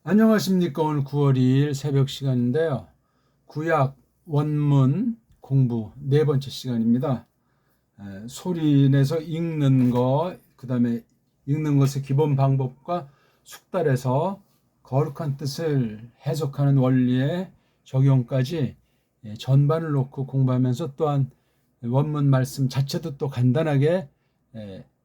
안녕하십니까. 오늘 9월 2일 새벽 시간인데요. 구약 원문 공부 네 번째 시간입니다. 소리 내서 읽는 것, 그 다음에 읽는 것의 기본 방법과 숙달해서 거룩한 뜻을 해석하는 원리의 적용까지 전반을 놓고 공부하면서 또한 원문 말씀 자체도 또 간단하게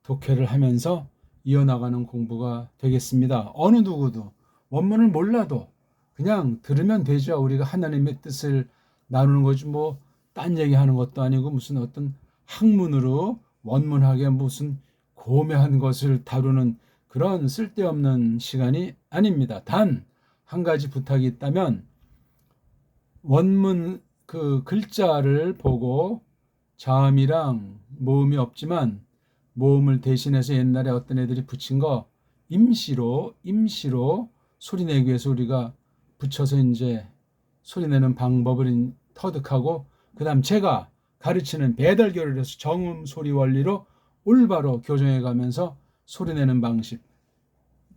독해를 하면서 이어나가는 공부가 되겠습니다. 어느 누구도 원문을 몰라도 그냥 들으면 되죠. 우리가 하나님의 뜻을 나누는 거지 뭐 딴 얘기하는 것도 아니고 무슨 어떤 학문으로 원문하게 무슨 고매한 것을 다루는 그런 쓸데없는 시간이 아닙니다. 단 한 가지 부탁이 있다면 원문 그 글자를 보고 자음이랑 모음이 없지만 모음을 대신해서 옛날에 어떤 애들이 붙인 거 임시로 소리내기 위해서 우리가 붙여서 이제 소리내는 방법을 터득하고, 그 다음 제가 가르치는 배달교를 해서 정음 소리 원리로 올바로 교정해 가면서 소리내는 방식,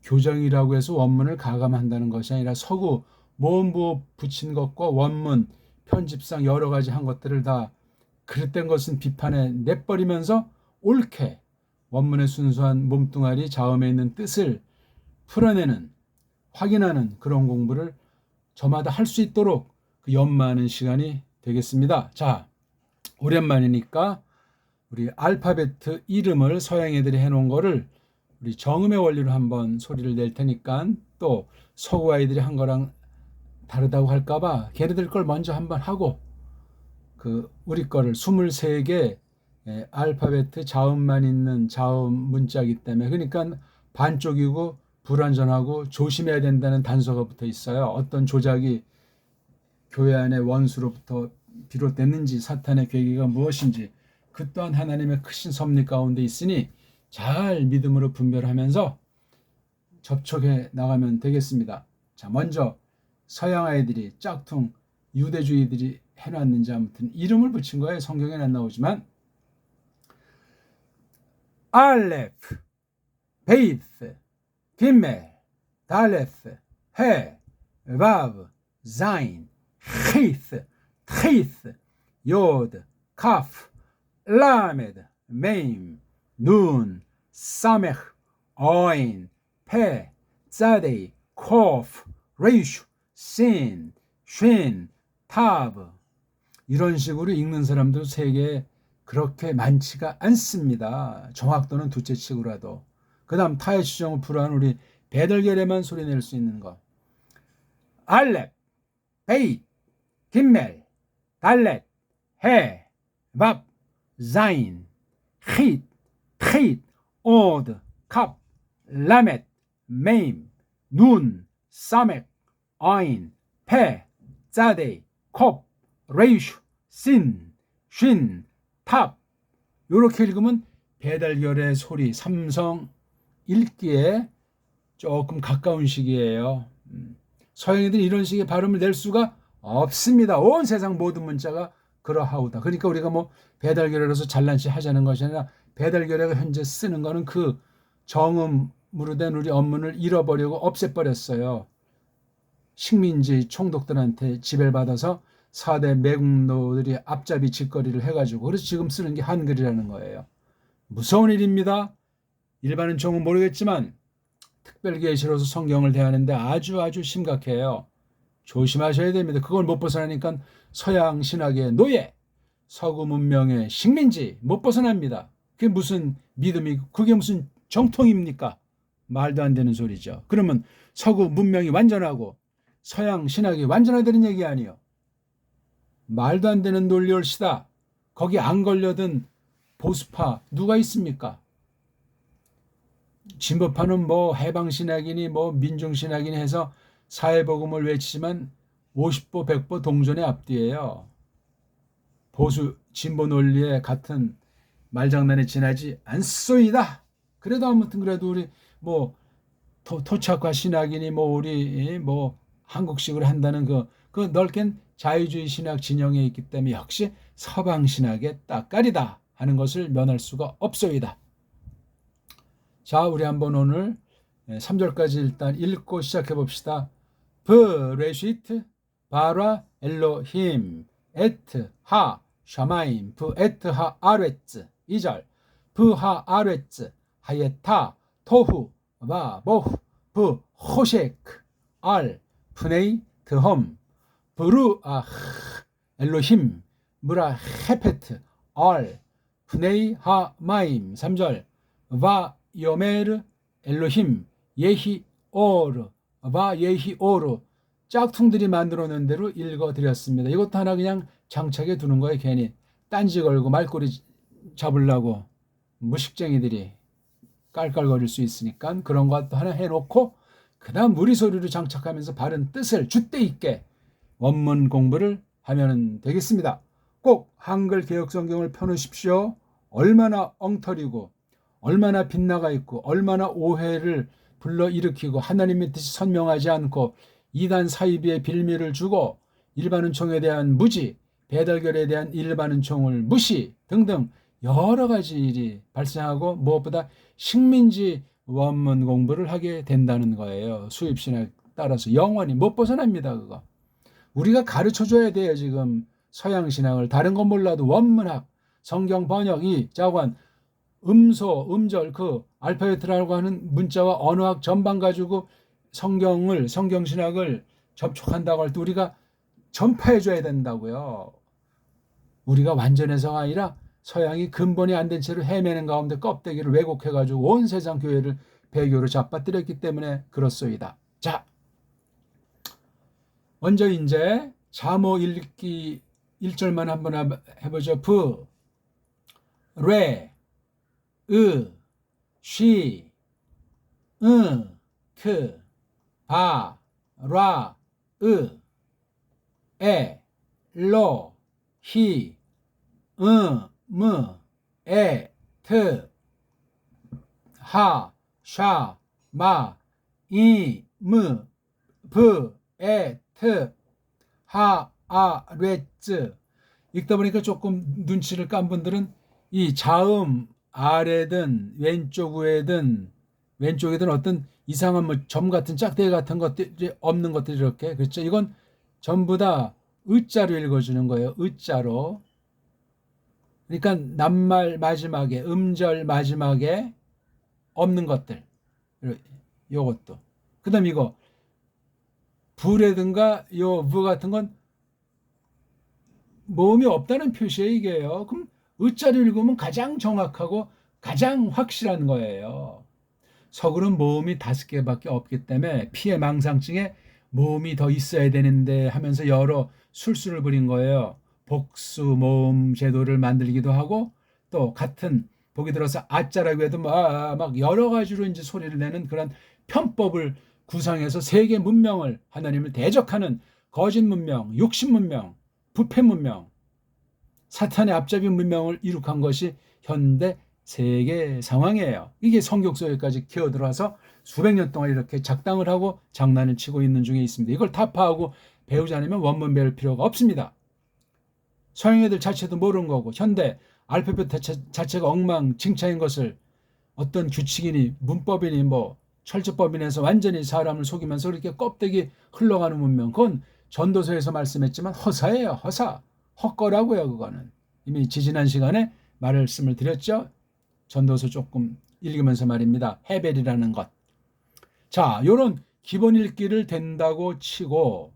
교정이라고 해서 원문을 가감한다는 것이 아니라 서구 모음부 붙인 것과 원문 편집상 여러 가지 한 것들을 다 그릇된 것은 비판에 내버리면서 옳게 원문의 순수한 몸뚱아리 자음에 있는 뜻을 풀어내는, 확인하는 그런 공부를 저마다 할 수 있도록 그 연마하는 시간이 되겠습니다. 자, 오랜만이니까 우리 알파벳 이름을 서양 애들이 해놓은 거를 우리 정음의 원리로 한번 소리를 낼 테니까, 또 서구 아이들이 한 거랑 다르다고 할까봐 걔네들 걸 먼저 한번 하고 그 우리 거를 23개 알파벳 자음만 있는 자음 문자이기 때문에, 그러니까 반쪽이고 불완전하고 조심해야 된다는 단서가 붙어 있어요. 어떤 조작이 교회 안의 원수로부터 비롯됐는지, 사탄의 계기가 무엇인지 그 또한 하나님의 크신 섭리 가운데 있으니 잘 믿음으로 분별하면서 접촉해 나가면 되겠습니다. 자, 먼저 서양 아이들이 짝퉁 유대주의들이 해놨는지 아무튼 이름을 붙인 거예요. 성경에는 안 나오지만 알레프, 베이트, 기멜, 달레프, 해, 바브, 자인, 히스, 트이스, 요드, 카프, 라메드, 메임, 눈, 사메흐, 어인, 페, 자데이, 코프, 레이슈, 신, 쉰, 타브. 이런 식으로 읽는 사람도 세계에 그렇게 많지가 않습니다. 정확도는 둘째치고라도. 그 다음 타의 추정을 풀어한 우리 배달결에만 소리낼 수 있는 거. 알렙, 베이, 김멜, 달렛, 해, 밥, 자인, 힛, 트잇, 오드, 캅, 라멧, 메임, 눈, 사멕, 어인, 페, 자데이, 콥, 레이슈, 신, 쉰, 탑. 이렇게 읽으면 배달결의 소리, 삼성 읽기에 조금 가까운 식이에요. 서양인들이 이런 식의 발음을 낼 수가 없습니다. 온 세상 모든 문자가 그러하오다. 그러니까 우리가 뭐 배달결에서 잘난치 하자는 것이 아니라 배달결에가 현재 쓰는 거는 그 정음으로 된 우리 언문을 잃어버리고 없애버렸어요. 식민지 총독들한테 지배받아서 4대 매국노들이 앞잡이 짓거리를 해가지고, 그래서 지금 쓰는 게 한글이라는 거예요. 무서운 일입니다. 일반은 정은 모르겠지만 특별계시로서 성경을 대하는데 아주 심각해요. 조심하셔야 됩니다. 그걸 못 벗어나니까 서양 신학의 노예, 서구 문명의 식민지 못 벗어납니다. 그게 무슨 믿음이고 그게 무슨 정통입니까? 말도 안 되는 소리죠. 그러면 서구 문명이 완전하고 서양 신학이 완전하다는 얘기 아니에요. 말도 안 되는 논리 옳시다. 거기 안 걸려든 보수파 누가 있습니까? 진보파는 뭐 해방신학이니 뭐 민중신학이니 해서 사회복음을 외치지만 50보 100보 동전의 앞뒤예요. 보수 진보 논리에 같은 말장난에 지나지 않소이다. 그래도 아무튼 그래도 우리 뭐 토착화 신학이니 뭐 우리 뭐 한국식으로 한다는 그 넓게 자유주의 신학 진영에 있기 때문에 역시 서방 신학의 따까리다 하는 것을 면할 수가 없소이다. 자, 우리 한번 오늘 3절까지 일단 읽고 시작해 봅시다. 브레시트 바라 엘로힘 에트 하 샤마임 브 에트 하 아레츠 2절 브하 아레츠 하예타 토후 바 보후 브 호셰크 알 프네이 드험 브루 아 엘로힘 무라 헤페트 알 프네이 하 마임 3절 바 요메르 엘로힘 예히 오르 바 예히 오르 짝퉁들이 만들어 놓은 대로 읽어드렸습니다. 이것도 하나 그냥 장착해 두는 거예요. 괜히 딴지 걸고 말꼬리 잡으려고 무식쟁이들이 깔깔거릴 수 있으니까 그런 것도 하나 해놓고 그 다음 무리소리로 장착하면서 바른 뜻을 줏대 있게 원문 공부를 하면 되겠습니다. 꼭 한글 개역성경을 펴놓으십시오. 얼마나 엉터리고 얼마나 빗나가 있고 얼마나 오해를 불러일으키고 하나님의 뜻이 선명하지 않고 이단 사이비의 빌미를 주고 일반은총에 대한 무지, 배달결에 대한 일반은총을 무시 등등 여러 가지 일이 발생하고 무엇보다 식민지 원문 공부를 하게 된다는 거예요. 수입신에 따라서 영원히 못 벗어납니다. 그거 우리가 가르쳐줘야 돼요. 지금 서양신학을 다른 건 몰라도 원문학, 성경 번역, 이 자관 음소, 음절, 그 알파베트라고 하는 문자와 언어학 전반 가지고 성경신학을 접촉한다고 할 때 우리가 전파해줘야 된다고요. 우리가 완전해서가 아니라 서양이 근본이 안 된 채로 헤매는 가운데 껍데기를 왜곡해가지고 온 세상 교회를 배교로 잡아뜨렸기 때문에 그렇소이다. 자, 먼저 이제 잠오 읽기 1절만 한번 해보죠. 브, 레, 으, 쉬, 크, 바, 라, 으, 에, 로, 히, 무, 에, 트, 하, 샤, 마, 이, 무, 브, 에, 트, 하, 아, 레츠. 읽다 보니까 조금 눈치를 깐 분들은 이 자음 아래든 왼쪽 위에든 왼쪽이든 어떤 이상한 뭐 점 같은 짝대기 같은 것들이 없는 것들이 이렇게 그렇죠. 이건 전부 다 의자로 읽어주는 거예요. 의자로. 그러니까 낱말 마지막에 음절 마지막에 없는 것들. 요것도. 그다음 이거 부라든가 요 부 같은 건 모음이 없다는 표시예요. 이게요. 그럼 의자로 읽으면 가장 정확하고 가장 확실한 거예요. 서글은 모음이 5개밖에 없기 때문에 피해망상증에 모음이 더 있어야 되는데 하면서 여러 술수를 부린 거예요. 복수 모음 제도를 만들기도 하고 또 같은 보기 들어서 아자라고 해도 막 여러 가지로 이제 소리를 내는 그런 편법을 구상해서 세계 문명을 하나님을 대적하는 거짓 문명, 육신 문명, 부패 문명, 사탄의 앞잡이 문명을 이룩한 것이 현대 세계 상황이에요. 이게 성격소에까지 기어들어와서 수백 년 동안 이렇게 작당을 하고 장난을 치고 있는 중에 있습니다. 이걸 타파하고 배우지 않으면 원문 배울 필요가 없습니다. 서양 애들 자체도 모르는 거고 현대 알파벳 자체가 엉망진창인 것을 어떤 규칙이니 문법이니 뭐 철저법인에서 완전히 사람을 속이면서 이렇게 껍데기 흘러가는 문명, 그건 전도서에서 말씀했지만 허사예요. 허사. 헛거라고요. 그거는 이미 지지난 시간에 말씀을 드렸죠. 전도서 조금 읽으면서 말입니다. 헤벨이라는 것. 자, 요런 기본 읽기를 된다고 치고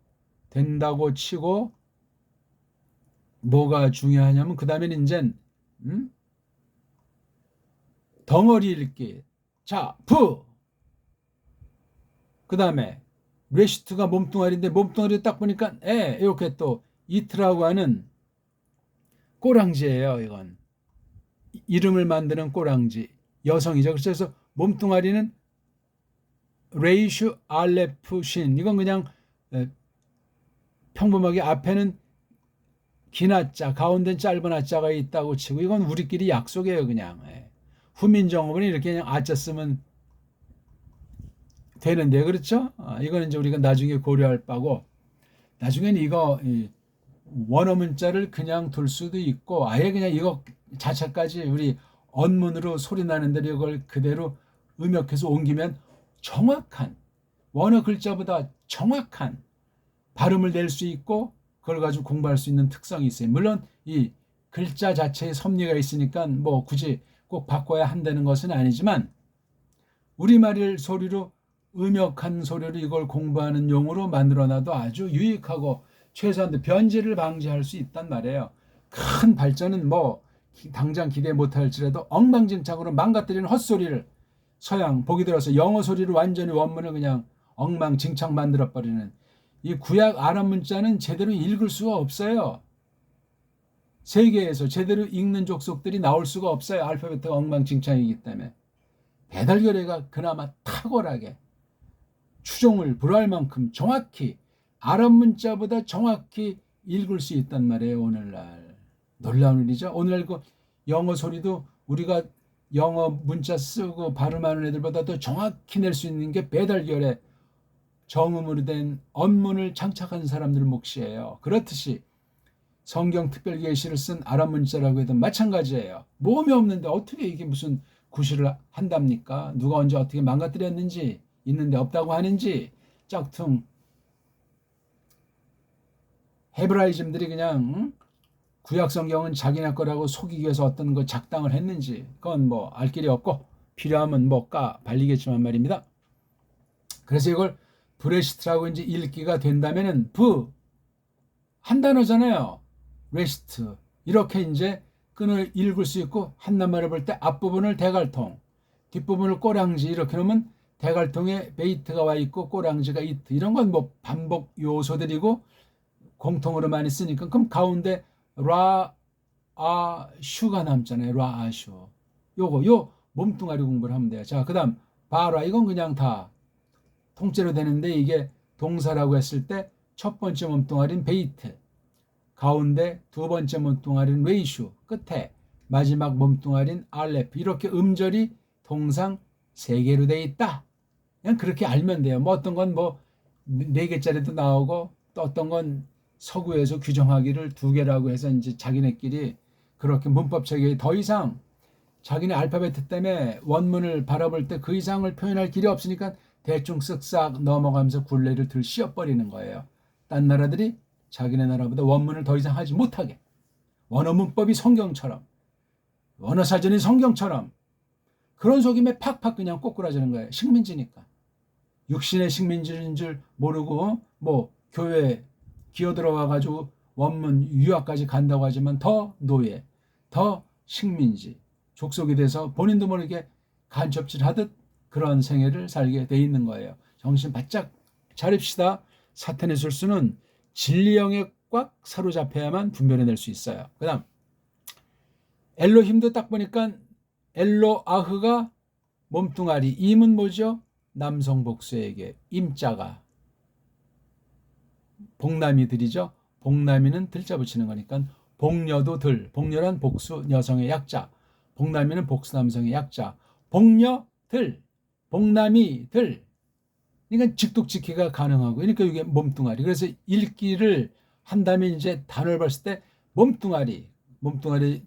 뭐가 중요하냐면 그 다음에는 이제 덩어리 읽기. 자, 부. 그 다음에 레시트가 몸뚱아리인데 몸뚱아리 딱 보니까 이렇게 또 이트라고 하는 꼬랑지예요. 이건 이름을 만드는 꼬랑지 여성이죠. 그래서 몸뚱아리는 레이슈 알레프 신. 이건 그냥 평범하게 앞에는 긴 하자 가운데는 짧은 하자가 있다고 치고 이건 우리끼리 약속이에요. 그냥 후민정음은 이렇게 그냥 아자 쓰면 되는데 그렇죠? 이거는 이제 우리가 나중에 고려할 바고 나중에는 이거 원어문자를 그냥 둘 수도 있고 아예 그냥 이거 자체까지 우리 언문으로 소리 나는 대로 이걸 그대로 음역해서 옮기면 정확한 원어 글자보다 정확한 발음을 낼 수 있고 그걸 가지고 공부할 수 있는 특성이 있어요. 물론 이 글자 자체에 섭리가 있으니까 뭐 굳이 꼭 바꿔야 한다는 것은 아니지만 우리말 소리로 음역한 소리로 이걸 공부하는 용어로 만들어놔도 아주 유익하고 최소한도 변질을 방지할 수 있단 말이에요. 큰 발전은 뭐 당장 기대 못할지라도 엉망진창으로 망가뜨리는 헛소리를 서양 보기 들어서 영어 소리로 완전히 원문을 그냥 엉망진창 만들어버리는 이 구약 아랍 문자는 제대로 읽을 수가 없어요. 세계에서 제대로 읽는 족속들이 나올 수가 없어요. 알파벳가 엉망진창이기 때문에. 배달결의가 그나마 탁월하게 추종을 불허할 만큼 정확히 아랍 문자보다 정확히 읽을 수 있단 말이에요. 오늘날 놀라운 일이죠. 오늘날 그 영어 소리도 우리가 영어 문자 쓰고 발음하는 애들보다 더 정확히 낼 수 있는 게 배달결의 정음으로 된 언문을 장착한 사람들 몫이에요. 그렇듯이 성경 특별계시를 쓴 아랍 문자라고 해도 마찬가지예요. 모험이 없는데 어떻게 이게 무슨 구실을 한답니까? 누가 언제 어떻게 망가뜨렸는지 있는데 없다고 하는지 짝퉁 헤브라이즘들이 그냥 구약 성경은 자기네 거라고 속이기 위해서 어떤 거 작당을 했는지 그건 뭐 알 길이 없고 필요하면 뭐 발리겠지만 말입니다. 그래서 이걸 브레시트라고 이제 읽기가 된다면은 한 단어잖아요. 레시트 이렇게 이제 끈을 읽을 수 있고 한낱말을 볼 때 앞부분을 대갈통 뒷부분을 꼬랑지 이렇게 놓으면 대갈통에 베이트가 와 있고 꼬랑지가 이트 이런 건 뭐 반복 요소들이고 공통으로 많이 쓰니까 그럼 가운데 슈가 남잖아요. 슈 요 몸뚱아리 공부를 하면 돼요. 자, 그다음 바라 이건 그냥 다 통째로 되는데 이게 동사라고 했을 때 첫 번째 몸뚱아리는 베이트 가운데 두 번째 몸뚱아리는 레이슈 끝에 마지막 몸뚱아리는 알레프 이렇게 음절이 통상 3개로 돼 있다. 그냥 그렇게 알면 돼요. 뭐 어떤 건 뭐 4개짜리도 나오고 또 어떤 건 서구에서 규정하기를 2개라고 해서 이제 자기네끼리 그렇게 문법책에 더 이상 자기네 알파벳 때문에 원문을 바라볼 때 그 이상을 표현할 길이 없으니까 대충 쓱싹 넘어가면서 굴레를 들 씌워버리는 거예요. 딴 나라들이 자기네 나라보다 원문을 더 이상 하지 못하게 원어 문법이 성경처럼 원어 사전이 성경처럼 그런 속임에 팍팍 그냥 꼬꾸라지는 거예요. 식민지니까. 육신의 식민지인 줄 모르고 뭐 교회에 기어들어와가지고 원문 유학까지 간다고 하지만 더 노예, 더 식민지, 족속이 돼서 본인도 모르게 간첩질하듯 그런 생애를 살게 돼 있는 거예요. 정신 바짝 차립시다. 사탄의 술수는 진리형에 꽉 사로잡혀야만 분별해낼 수 있어요. 그 다음 엘로힘도 딱 보니까 엘로아흐가 몸뚱아리 임은 뭐죠? 남성 복수에게 임자가 복남이들이죠. 복남이는 들자 붙이는 거니까 복녀도 복녀란 복수 여성의 약자 복남이는 복수 남성의 약자 복녀들 복남이들 그러니까 직독직기가 가능하고 그러니까 이게 몸뚱아리 그래서 읽기를 한다면 이제 단어를 봤을 때 몸뚱아리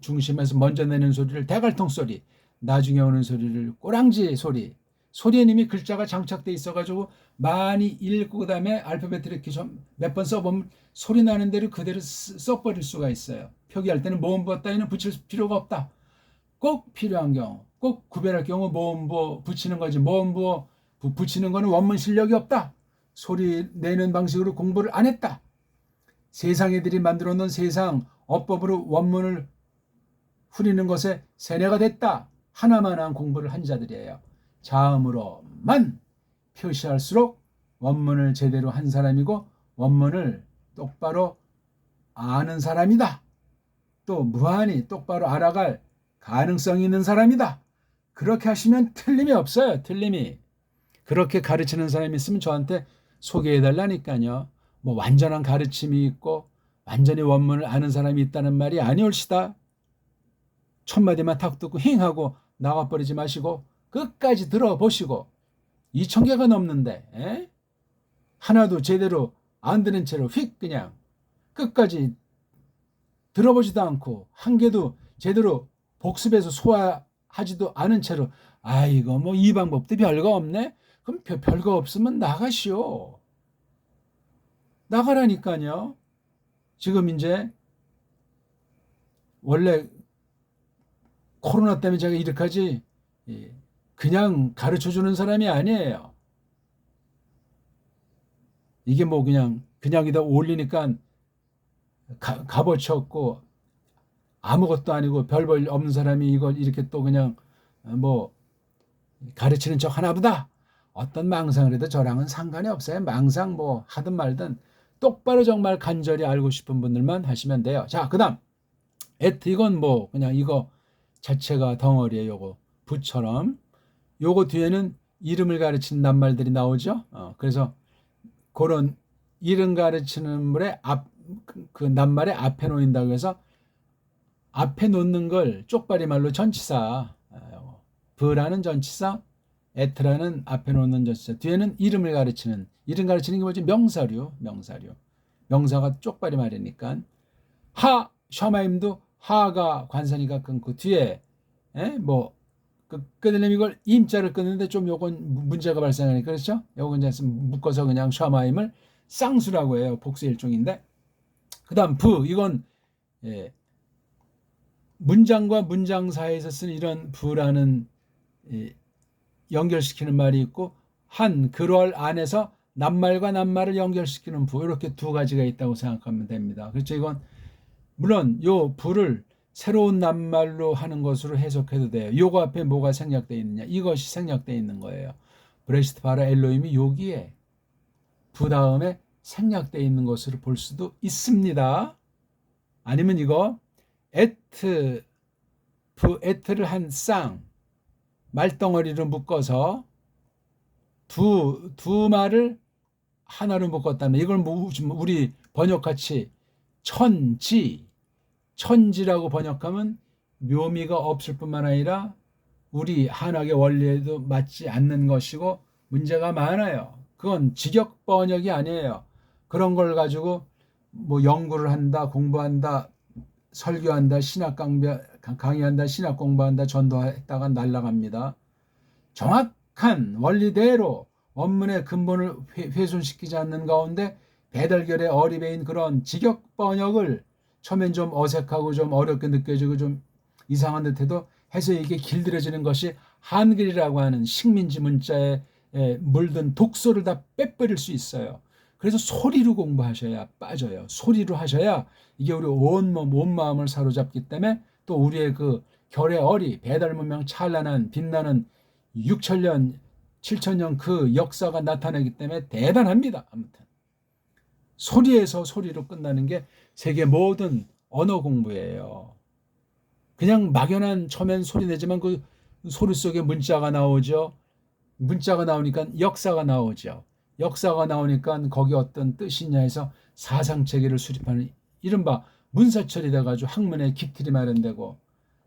중심에서 먼저 내는 소리를 대갈통 소리 나중에 오는 소리를 꼬랑지 소리에 이미 글자가 장착돼 있어가지고 많이 읽고 그다음에 알파벳을 이렇게 좀 몇 번 써보면 소리 나는 대로 그대로 써버릴 수가 있어요. 표기할 때는 모음부 따위는 붙일 필요가 없다. 꼭 필요한 경우 꼭 구별할 경우 모음부 붙이는 거지 모음부 붙이는 거는 원문 실력이 없다. 소리 내는 방식으로 공부를 안 했다. 세상 애들이 만들어 놓은 세상 어법으로 원문을 후리는 것에 세뇌가 됐다. 하나만 한 공부를 한 자들이에요. 자음으로만 표시할수록 원문을 제대로 한 사람이고 원문을 똑바로 아는 사람이다. 또 무한히 똑바로 알아갈 가능성이 있는 사람이다. 그렇게 하시면 틀림이 없어요. 틀림이. 그렇게 가르치는 사람이 있으면 저한테 소개해달라니까요. 뭐 완전한 가르침이 있고 완전히 원문을 아는 사람이 있다는 말이 아니올시다. 첫 마디만 탁 듣고 힝하고 나가버리지 마시고 끝까지 들어보시고 2,000개가 넘는데 하나도 제대로 안 들은 채로 휙 그냥 끝까지 들어보지도 않고 한 개도 제대로 복습해서 소화하지도 않은 채로 이거 뭐 이 방법도 별거 없네. 그럼 별거 없으면 나가시오. 나가라니까요. 지금 이제 원래 코로나 때문에 제가 이렇게까지 그냥 가르쳐주는 사람이 아니에요. 이게 뭐 그냥이다 올리니까 값어치없고 아무것도 아니고 별볼 없는 사람이 이걸 이렇게 또 그냥 뭐 가르치는 척 하나보다 어떤 망상을 해도 저랑은 상관이 없어요. 망상 뭐 하든 말든 똑바로 정말 간절히 알고 싶은 분들만 하시면 돼요. 자, 그다음 이건 뭐 그냥 이거 자체가 덩어리에 요거 부처럼 요거 뒤에는 이름을 가르치는 낱말들이 나오죠. 그래서 그런 이름 가르치는 물의 그 낱말의 앞에 놓인다고 해서 앞에 놓는 걸 쪽발이 말로 전치사, 브라는 전치사, 에트라는 앞에 놓는 전치사, 뒤에는 이름 가르치는 게 뭐지? 명사류. 명사가 쪽발이 말이니까 샤마임도 하가 관사니까 끊고 뒤에 뭐 끊으려면 이걸 임자를 끊는데 좀 요건 문제가 발생하니까 그렇죠? 요건 이제 묶어서 그냥 샤마임을 쌍수라고 해요. 복수 일종인데 그다음 이건 문장과 문장 사이에서 쓰는 이런 부라는 연결시키는 말이 있고 한 글월 안에서 낱말과 낱말을 연결시키는 부 이렇게 두 가지가 있다고 생각하면 됩니다. 그렇죠? 이건 물론 요 부를 새로운 낱말로 하는 것으로 해석해도 돼요. 요거 앞에 뭐가 생략되어 있느냐? 이것이 생략되어 있는 거예요. 브레시트 바라 엘로힘이 여기에 부 다음에 생략되어 있는 것으로 볼 수도 있습니다. 아니면 이거 에트를 한 쌍 말덩어리로 묶어서 두 말을 하나로 묶었다면 이걸 우리 번역같이 천지라고 번역하면 묘미가 없을 뿐만 아니라 우리 한학의 원리에도 맞지 않는 것이고 문제가 많아요. 그건 직역 번역이 아니에요. 그런 걸 가지고 뭐 연구를 한다, 공부한다, 설교한다, 신학 강의한다, 신학 공부한다, 전도했다가 날아갑니다. 정확한 원리대로 원문의 근본을 훼손시키지 않는 가운데 배달결의 어리배인 그런 직역 번역을 처음엔 좀 어색하고 좀 어렵게 느껴지고 좀 이상한 듯해도 해서 이게 길들여지는 것이 한글이라고 하는 식민지 문자에 물든 독소를 다 빼버릴 수 있어요. 그래서 소리로 공부하셔야 빠져요. 소리로 하셔야 이게 우리 온 마음을 사로잡기 때문에 또 우리의 그 결의 어리 배달문명 찬란한 빛나는 6천년 7천년 그 역사가 나타나기 때문에 대단합니다. 아무튼 소리에서 소리로 끝나는 게 세계 모든 언어 공부예요. 그냥 막연한 처음엔 소리 내지만 그 소리 속에 문자가 나오죠. 문자가 나오니까 역사가 나오죠. 역사가 나오니까 거기 어떤 뜻이냐 해서 사상체계를 수립하는 이른바 문사철이 돼가지고 학문의 기틀이 마련되고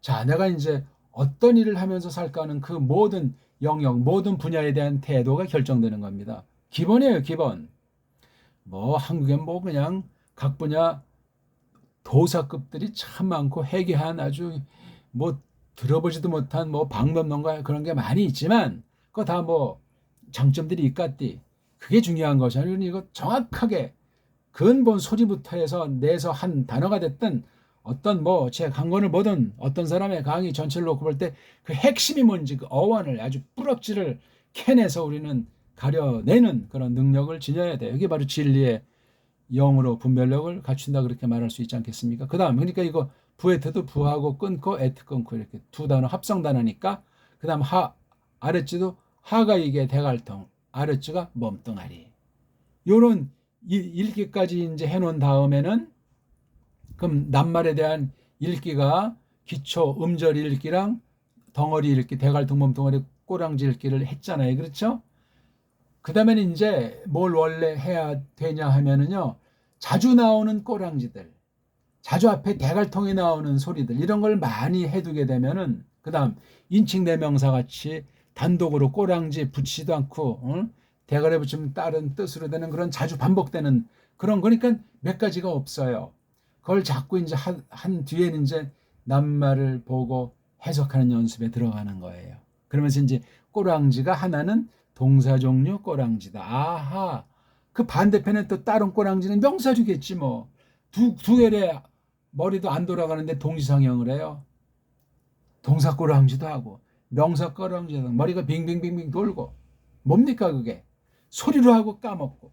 자 내가 이제 어떤 일을 하면서 살까 하는 그 모든 영역 모든 분야에 대한 태도가 결정되는 겁니다. 기본이에요. 기본. 뭐 한국엔 뭐 그냥 각 분야 도사급들이 참 많고 회계한 아주 뭐 들어보지도 못한 뭐 방법론가 그런 게 많이 있지만 그거 다 뭐 장점들이 있겠디. 그게 중요한 것이 아니라 이거 정확하게 근본 소리부터 해서 내서 한 단어가 됐든 어떤 뭐 책 한 권을 보든 어떤 사람의 강의 전체를 놓고 볼 때 그 핵심이 뭔지 그 어원을 아주 뿌럭지를 캐내서 우리는 가려내는 그런 능력을 지녀야 돼요. 이게 바로 진리의 영으로 분별력을 갖춘다 그렇게 말할 수 있지 않겠습니까? 그 다음 그러니까 이거 부에트도 부하고 끊고 에트 끊고 이렇게 두 단어 합성 단어니까 그 다음 아랫지도 하가 이게 대갈통 아랫지가 몸뚱아리 요런 읽기까지 이제 해놓은 다음에는 그럼 낱말에 대한 읽기가 기초 음절 읽기랑 덩어리 읽기 대갈통 몸뚱아리 꼬랑지 읽기를 했잖아요. 그렇죠? 그 다음에는 이제 뭘 원래 해야 되냐 하면은요 자주 나오는 꼬랑지들 자주 앞에 대갈통에 나오는 소리들 이런 걸 많이 해두게 되면은 그 다음 인칭대명사 같이 단독으로 꼬랑지 붙이지도 않고 대갈에 붙이면 다른 뜻으로 되는 그런 자주 반복되는 그런 거니까 몇 가지가 없어요. 그걸 자꾸 이제 한 뒤에는 이제 낱말을 보고 해석하는 연습에 들어가는 거예요. 그러면서 이제 꼬랑지가 하나는 동사 종류 꼬랑지다. 아하. 그 반대편에 또 다른 꼬랑지는 명사류겠지 뭐. 두 개의 머리도 안 돌아가는데 동시상형을 해요. 동사 꼬랑지도 하고 명사 꼬랑지도 하고 머리가 빙빙빙빙 돌고 뭡니까 그게? 소리로 하고 까먹고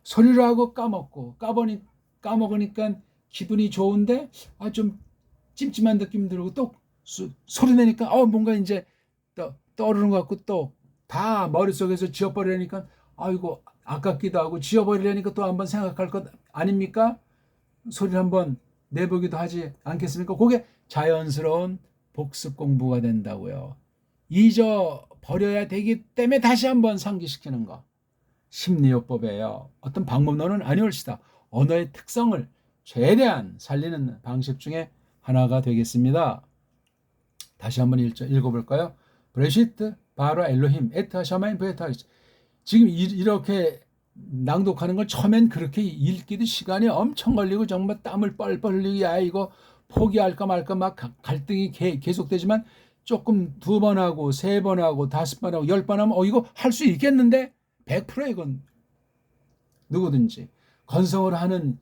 소리로 하고 까먹고 까먹으니까 기분이 좋은데 좀 찜찜한 느낌 들고 또 소리 내니까 뭔가 이제 떠오르는 것 같고 또 다 머릿속에서 지워버리려니까 아이고 아깝기도 하고 지워버리려니까 또 한번 생각할 것 아닙니까? 소리를 한번 내보기도 하지 않겠습니까? 그게 자연스러운 복습 공부가 된다고요. 잊어버려야 되기 때문에 다시 한번 상기시키는 거. 심리요법이에요. 어떤 방법론은 아니올시다. 언어의 특성을 최대한 살리는 방식 중에 하나가 되겠습니다. 다시 한번 읽어볼까요? 브레시트 바라 엘로힘 에타 샤마인 베타. 지금 이렇게 낭독하는 걸 처음엔 그렇게 읽기도 시간이 엄청 걸리고 정말 땀을 뻘뻘 흘리고 야 이거 포기할까 말까 막 갈등이 계속되지만 조금 2번 하고 3번 하고 5번 하고 10번 하면 이거 할 수 있겠는데 100% 이건 누구든지 건성을 하는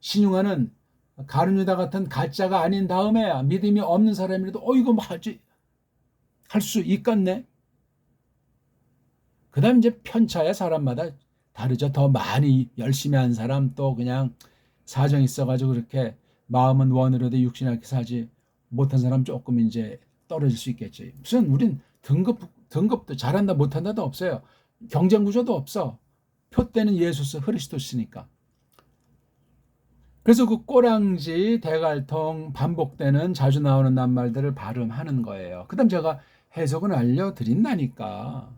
신용하는 가룟유다 같은 가짜가 아닌 다음에 믿음이 없는 사람이라도 이거 뭐 할 수 있겠네. 그 다음 이제 편차야 사람마다 다르죠. 더 많이 열심히 한 사람 또 그냥 사정 있어가지고 그렇게 마음은 원으로도 육신하게 사지 못한 사람 조금 이제 떨어질 수 있겠지. 무슨 우린 등급도 잘한다 못한다도 없어요. 경쟁 구조도 없어. 표대는 예수스 그리스도시니까. 그래서 그 꼬랑지, 대갈통, 반복되는 자주 나오는 낱말들을 발음하는 거예요. 그 다음 제가 해석은 알려드린다니까.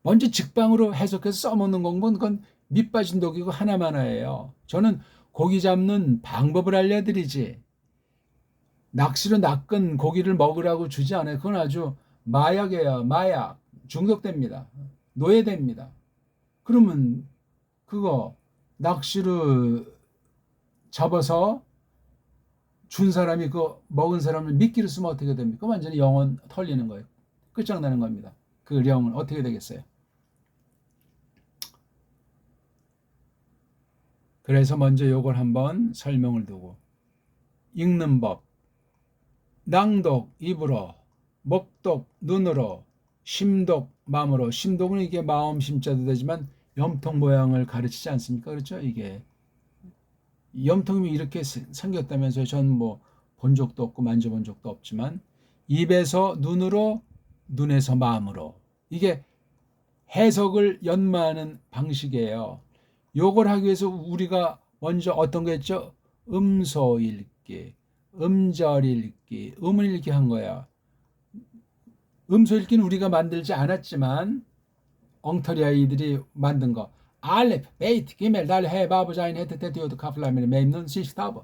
먼저 직방으로 해석해서 써먹는 공부는 그건 밑빠진 독이고 하나만화예요. 저는 고기 잡는 방법을 알려드리지 낚시로 낚은 고기를 먹으라고 주지 않아요. 그건 아주 마약이에요. 마약. 중독됩니다. 노예됩니다. 그러면 그거 낚시로 잡아서 준 사람이 그 먹은 사람을 미끼를 쓰면 어떻게 됩니까? 완전히 영혼 털리는 거예요. 끝장나는 겁니다. 그 영은 어떻게 되겠어요? 그래서 먼저 요걸 한번 설명을 두고 읽는 법, 낭독 입으로, 목독 눈으로, 심독 마음으로. 심독은 이게 마음 심자도 되지만 염통 모양을 가르치지 않습니까? 그렇죠? 이게 염통이 이렇게 생겼다면서요. 전 뭐 본 적도 없고 만져본 적도 없지만 입에서 눈으로, 눈에서 마음으로. 이게 해석을 연마하는 방식이에요. 요걸 하기 위해서 우리가 먼저 어떤 거 했죠? 음소 읽기, 음절 읽기, 음을 읽기 한 거야. 음소 읽기는 우리가 만들지 않았지만 엉터리 아이들이 만든 거. 알렙, 베이트, 기멜, 달, 해, 바브, 자인, 헤트, 테트, 요드, 카플라미르, 메임눈, 시시타브.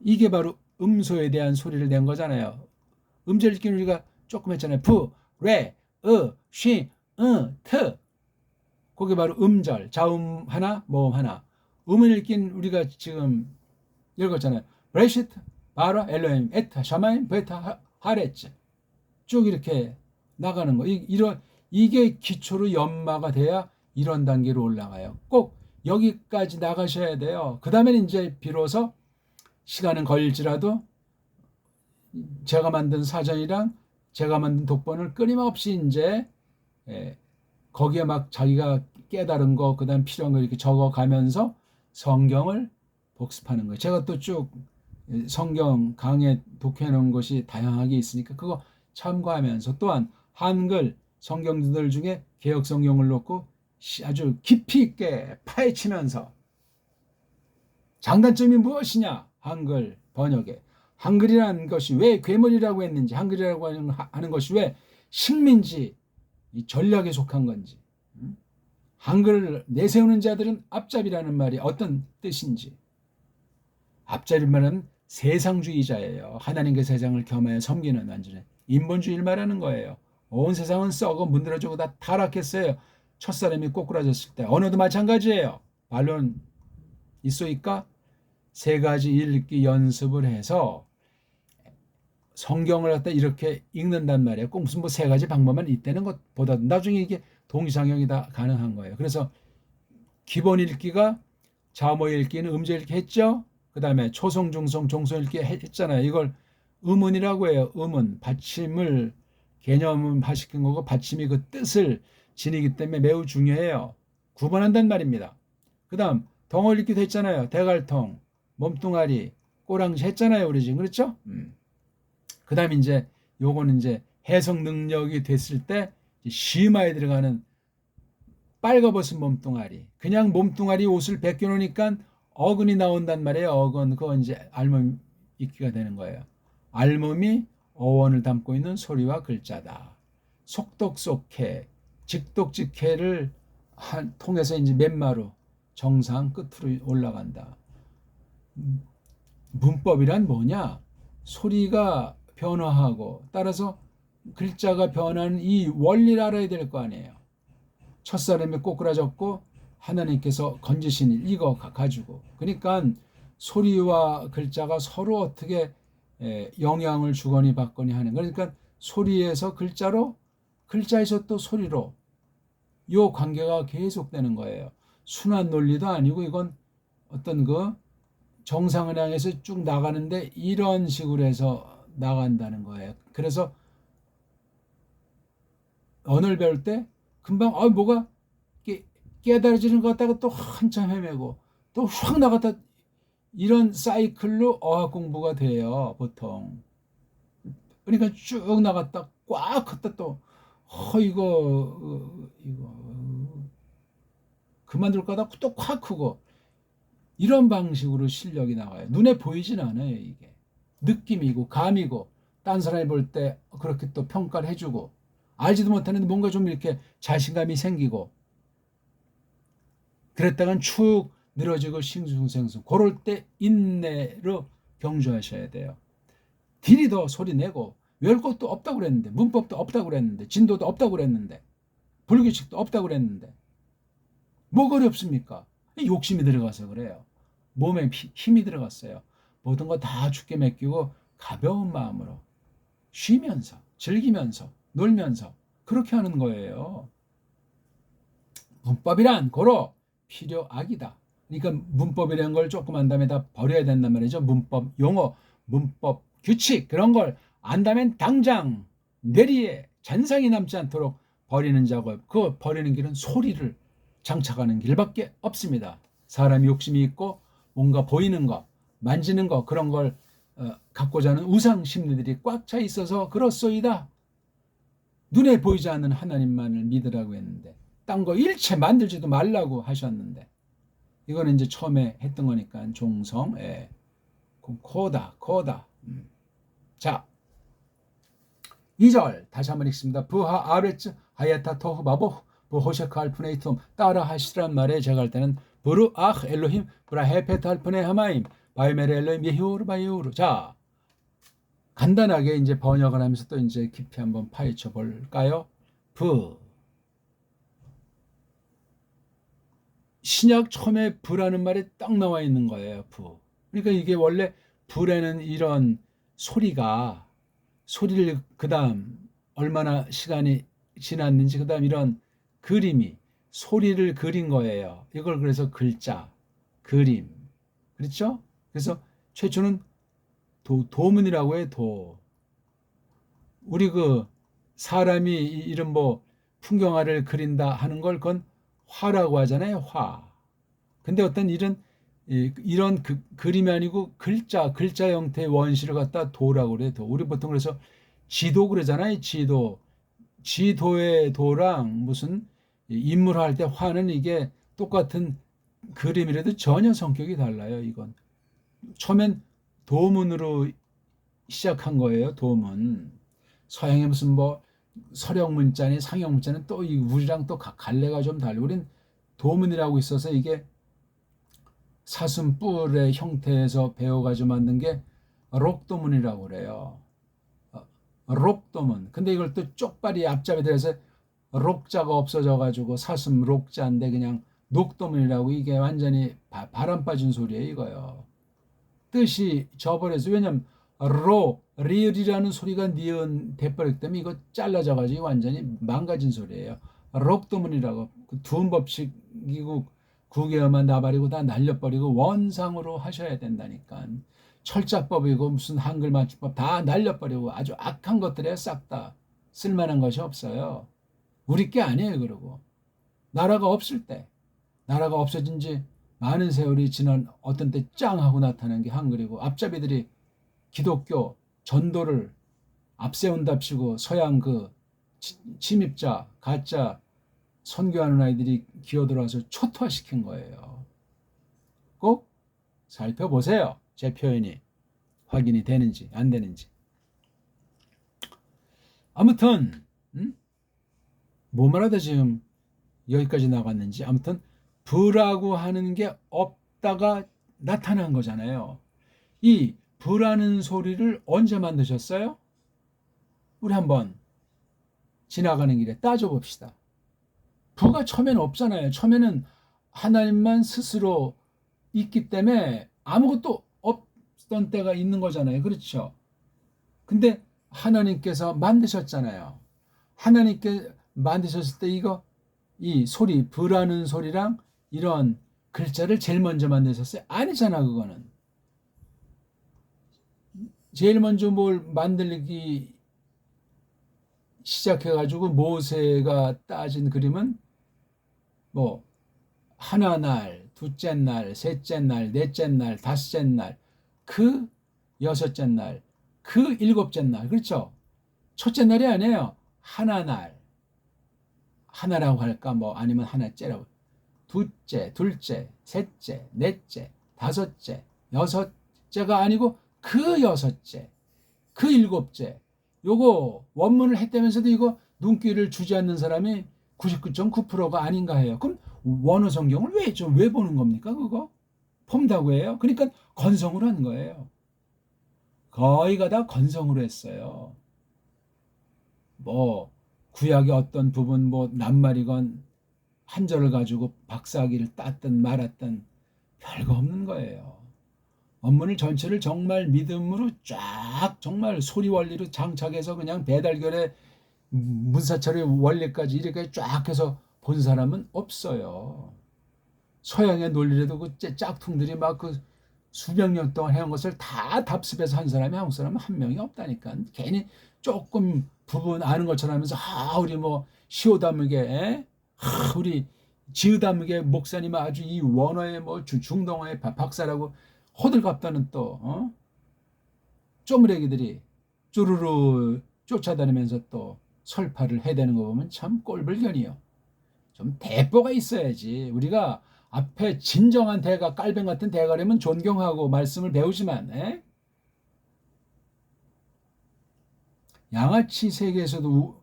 이게 바로 음소에 대한 소리를 낸 거잖아요. 음절 읽기는 우리가 조금 했잖아요. 푸, 레, 쉬, 트. 그게 바로 음절. 자음 하나, 모음 하나. 음을 읽긴 우리가 지금 읽었잖아요. 브레시트, 바라, 엘로임, 에타, 샤마임, 베타, 하레츠. 쭉 이렇게 나가는 거. 이게 기초로 연마가 돼야 이런 단계로 올라가요. 꼭 여기까지 나가셔야 돼요. 그 다음에는 이제 비로소 시간은 걸릴지라도 제가 만든 사전이랑 제가 만든 독본을 끊임없이 이제 거기에 막 자기가 깨달은 거, 그 다음 필요한 거 이렇게 적어가면서 성경을 복습하는 거예요. 제가 또 쭉 성경 강에 독해 놓은 것이 다양하게 있으니까 그거 참고하면서 또한 한글 성경들 중에 개역 성경을 놓고 아주 깊이 있게 파헤치면서 장단점이 무엇이냐? 한글 번역에. 한글이라는 것이 왜 괴물이라고 했는지, 한글이라고 하는 것이 왜 식민지 이 전략에 속한 건지, 한글을 내세우는 자들은 앞잡이라는 말이 어떤 뜻인지. 앞잡이말은 세상주의자예요. 하나님과 세상을 겸하여 섬기는 완전히 인본주의를 말하는 거예요. 온 세상은 썩어 문드러지고 다 타락했어요. 첫사람이 꼬꾸라졌을 때. 언어도 마찬가지예요. 반론 있소이까? 3가지 읽기 연습을 해서 성경을 갖다 이렇게 읽는단 말이에요. 꼭 무슨 뭐 세 가지 방법만 있다는 것보다 나중에 이게 동시상영이 다 가능한 거예요. 그래서 기본 읽기가 자모 읽기는 음절 읽기 했죠. 그 다음에 초성, 중성, 종성 읽기 했잖아요. 이걸 음운이라고 해요. 음운, 받침을 개념화시킨 거고 받침이 그 뜻을 지니기 때문에 매우 중요해요. 구분한단 말입니다. 그 다음 덩어 읽기도 했잖아요. 대갈통, 몸뚱아리, 꼬랑지 했잖아요. 우리 지금 그렇죠? 그 다음 이제 요거는 이제 해석 능력이 됐을 때 심화에 들어가는 빨가벗은 몸뚱아리. 그냥 몸뚱아리 옷을 벗겨놓으니까 어근이 나온단 말이에요. 어근. 그거 이제 알몸 읽기가 되는 거예요. 알몸이 어원을 담고 있는 소리와 글자다. 속독속해, 직독직해를 통해서 이제 맨마루 정상 끝으로 올라간다. 문법이란 뭐냐? 소리가 변화하고 따라서 글자가 변하는 이 원리를 알아야 될 거 아니에요. 첫사람이 꼬꾸라졌고 하나님께서 건지신 일 이거 가지고 그러니까 소리와 글자가 서로 어떻게 영향을 주거니 받거니 하는 그러니까 소리에서 글자로 글자에서 또 소리로 요 관계가 계속되는 거예요. 순환 논리도 아니고 이건 어떤 그 정상을 향해서 쭉 나가는데 이런 식으로 해서 나간다는 거예요. 그래서 언어를 배울 때 금방 뭐가 깨달아지는 것 같다가 또 한참 헤매고 또 확 나갔다 이런 사이클로 어학 공부가 돼요. 보통. 그러니까 쭉 나갔다 꽉 컸다 또 이거 그만둘 거다 또 꽉 크고 이런 방식으로 실력이 나와요. 눈에 보이진 않아요. 이게 느낌이고 감이고 딴 사람이 볼 때 그렇게 또 평가를 해주고 알지도 못하는데 뭔가 좀 이렇게 자신감이 생기고 그랬다간 축 늘어지고 싱숭생숭 그럴 때 인내로 경주하셔야 돼요. 딜이 더 소리 내고 외울 것도 없다고 그랬는데 문법도 없다고 그랬는데 진도도 없다고 그랬는데 불규칙도 없다고 그랬는데 뭐가 어렵습니까? 욕심이 들어가서 그래요. 몸에 힘이 들어갔어요. 모든 거 다 죽게 맡기고 가벼운 마음으로 쉬면서 즐기면서 놀면서 그렇게 하는 거예요. 문법이란 고로 필요악이다. 그러니까 문법이라는 걸 조금 안다면 다 버려야 된단 말이죠. 문법 용어, 문법 규칙 그런 걸 안다면 당장 뇌리에 잔상이 남지 않도록 버리는 작업. 그 버리는 길은 소리를 장착하는 길밖에 없습니다. 사람이 욕심이 있고 뭔가 보이는 거, 만지는 거 그런 걸 갖고자 하는 우상 심리들이 꽉 차 있어서 그렇소이다. 눈에 보이지 않는 하나님만을 믿으라고 했는데 딴 거 일체 만들지도 말라고 하셨는데 이거는 이제 처음에 했던 거니까 종성, 코다. 자, 2절 다시 한번 읽습니다. 부하 아레츠 하야타 토후 바보 부호셰크 알프네이톰 따라 하시란 말에 제가 할 때는 부르 아 엘로힘 브라헤페트 알프네 하마임 바이메레 엘로힘 예히오르 바이오르. 자, 간단하게 이제 번역을 하면서 또 이제 깊이 한번 파헤쳐 볼까요? 신약 처음에 부라는 말이 딱 나와 있는 거예요. 부. 그러니까 이게 원래 불에는 이런 소리를 그다음 얼마나 시간이 지났는지 그다음 이런 그림이 소리를 그린 거예요. 이걸 그래서 글자, 그림. 그렇죠? 그래서 최초는 도문이라고 해요. 우리 그 사람이 이런 뭐 풍경화를 그린다 하는 걸 그건 화라고 하잖아요. 화. 근데 어떤 이런 그림이 아니고 글자 형태의 원시를 갖다 도라고 그래요. 우리 보통 그래서 지도 그러잖아요. 지도의 도랑 무슨 인물할 때 화는 이게 똑같은 그림이라도 전혀 성격이 달라요. 이건 처음엔 도문으로 시작한 거예요. 도문. 서양의 무슨 뭐 서령 문자니 상형 문자는 또 우리랑 또 갈래가 좀 달라. 우린 도문이라고 있어서 이게 사슴뿔의 형태에서 배워가지고 만든 게 록도문이라고 그래요. 록도문. 근데 이걸 또 쪽발이 앞잡이 들어서 록자가 없어져가지고 사슴 록자인데 그냥 녹도문이라고 이게 완전히 바람 빠진 소리예요. 이거요. 뜻이 저버려서 왜냐면 리을이라는 소리가 니은 돼버렸기 때문에 이거 잘라져가지고 완전히 망가진 소리예요. 록도문이라고 그 두음법칙이고 구개어만 나발이고 다 날려버리고 원상으로 하셔야 된다니까. 철자법이고 무슨 한글 맞춤법 다 날려버리고 아주 악한 것들에 싹 다 쓸만한 것이 없어요. 우리 게 아니에요. 그러고 나라가 없을 때, 나라가 없어진 지 많은 세월이 지난 어떤 때 짱 하고 나타난 게 한글이고 앞잡이들이 기독교 전도를 앞세운답시고 서양 그 침입자 가짜 선교하는 아이들이 기어들어와서 초토화시킨 거예요. 꼭 살펴보세요. 제 표현이 확인이 되는지 안 되는지. 아무튼 뭐 말하다 지금 여기까지 나갔는지. 아무튼 부라고 하는 게 없다가 나타난 거잖아요. 이 부라는 소리를 언제 만드셨어요? 우리 한번 지나가는 길에 따져봅시다. 부가 처음에는 없잖아요. 처음에는 하나님만 스스로 있기 때문에 아무것도 없던 때가 있는 거잖아요. 그렇죠? 근데 하나님께서 만드셨잖아요. 하나님께 만드셨을 때 이 소리, 부라는 소리랑 이런 글자를 제일 먼저 만드셨어요? 아니잖아, 그거는. 제일 먼저 뭘 만들기 시작해가지고 모세가 따진 그림은 뭐 하나 날, 둘째 날, 셋째 날, 넷째 날, 다섯째 날, 그 여섯째 날, 그 일곱째 날. 그렇죠? 첫째 날이 아니에요. 하나 날. 하나라고 할까? 뭐 아니면 하나째라고. 둘째, 셋째, 넷째, 다섯째, 여섯째가 아니고 그 여섯째, 그 일곱째. 요거 원문을 했다면서도 이거 눈길을 주지 않는 사람이 99.9%가 아닌가 해요. 그럼 원어 성경을 왜 보는 겁니까? 그거 폼다고 해요. 그러니까 건성으로 한 거예요. 거의가 다 건성으로 했어요. 뭐 구약의 어떤 부분 뭐 낱말이건 한 절을 가지고 박사기를 땄든 말았든 별거 없는 거예요. 원문을 전체를 정말 믿음으로 쫙 정말 소리 원리로 장착해서 그냥 배달결에 문사철의 원리까지 이렇게 쫙 해서 본 사람은 없어요. 서양의 논리라도 그 짝퉁들이 막 그 수백 년 동안 해온 것을 다 답습해서 한 사람이 한국 사람은 한 명이 없다니까. 괜히 조금 부분 아는 것처럼 하면서 우리 뭐 시오다무게 우리 지으다무게 목사님 아주 이 원어의 뭐 중동어의 박사라고 호들갑다는 또 쪼무레기들이 쭈루루 쫓아다니면서 또 설파를 해대는 거 보면 참 꼴불견이요. 좀 대뽀가 있어야지. 우리가 앞에 진정한 대가 깔뱅 같은 대가라면 존경하고 말씀을 배우지만 양아치 세계에서도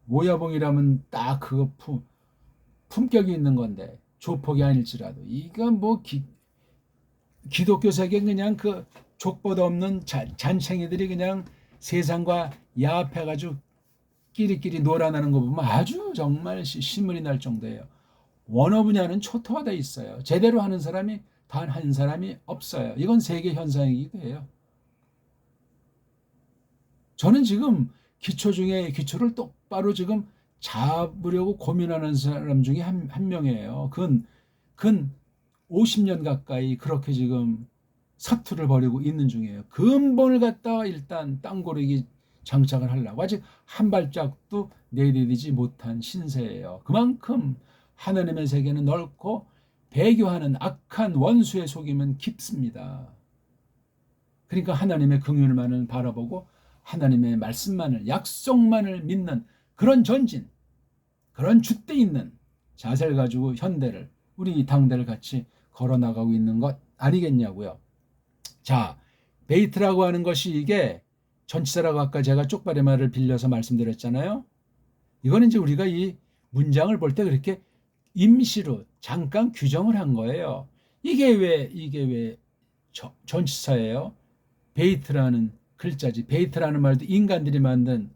오야봉이라면 딱 그거 품격이 있는 건데 조폭이 아닐지라도 이건 뭐 기독교 세계 그냥 그 족보도 없는 잔챙이들이 그냥 세상과 야합해가지고 끼리끼리 놀아나는 거 보면 아주 정말 신물이 날 정도예요. 원어 분야는 초토화되어 있어요. 제대로 하는 사람이 단 한 사람이 없어요. 이건 세계 현상이기도 해요. 저는 지금 기초 중에 기초를 똑바로 지금 잡으려고 고민하는 사람 중에 한 명이에요. 그건 50년 가까이 그렇게 지금 사투를 벌이고 있는 중이에요. 근본을 갖다가 일단 땅고르기 장착을 하려고 아직 한 발짝도 내디디지 못한 신세예요. 그만큼 하나님의 세계는 넓고 배교하는 악한 원수의 속임은 깊습니다. 그러니까 하나님의 긍휼만을 바라보고 하나님의 말씀만을 약속만을 믿는 그런 전진, 그런 줏대 있는 자세를 가지고 현대를 우리 당대를 같이 걸어나가고 있는 것 아니겠냐고요. 자, 베이트라고 하는 것이 이게 전치사라고 아까 제가 쪽발의 말을 빌려서 말씀드렸잖아요. 이거는 이제 우리가 이 문장을 볼 때 그렇게 임시로 잠깐 규정을 한 거예요. 이게 왜 전치사예요? 베이트라는 글자지. 베이트라는 말도 인간들이 만든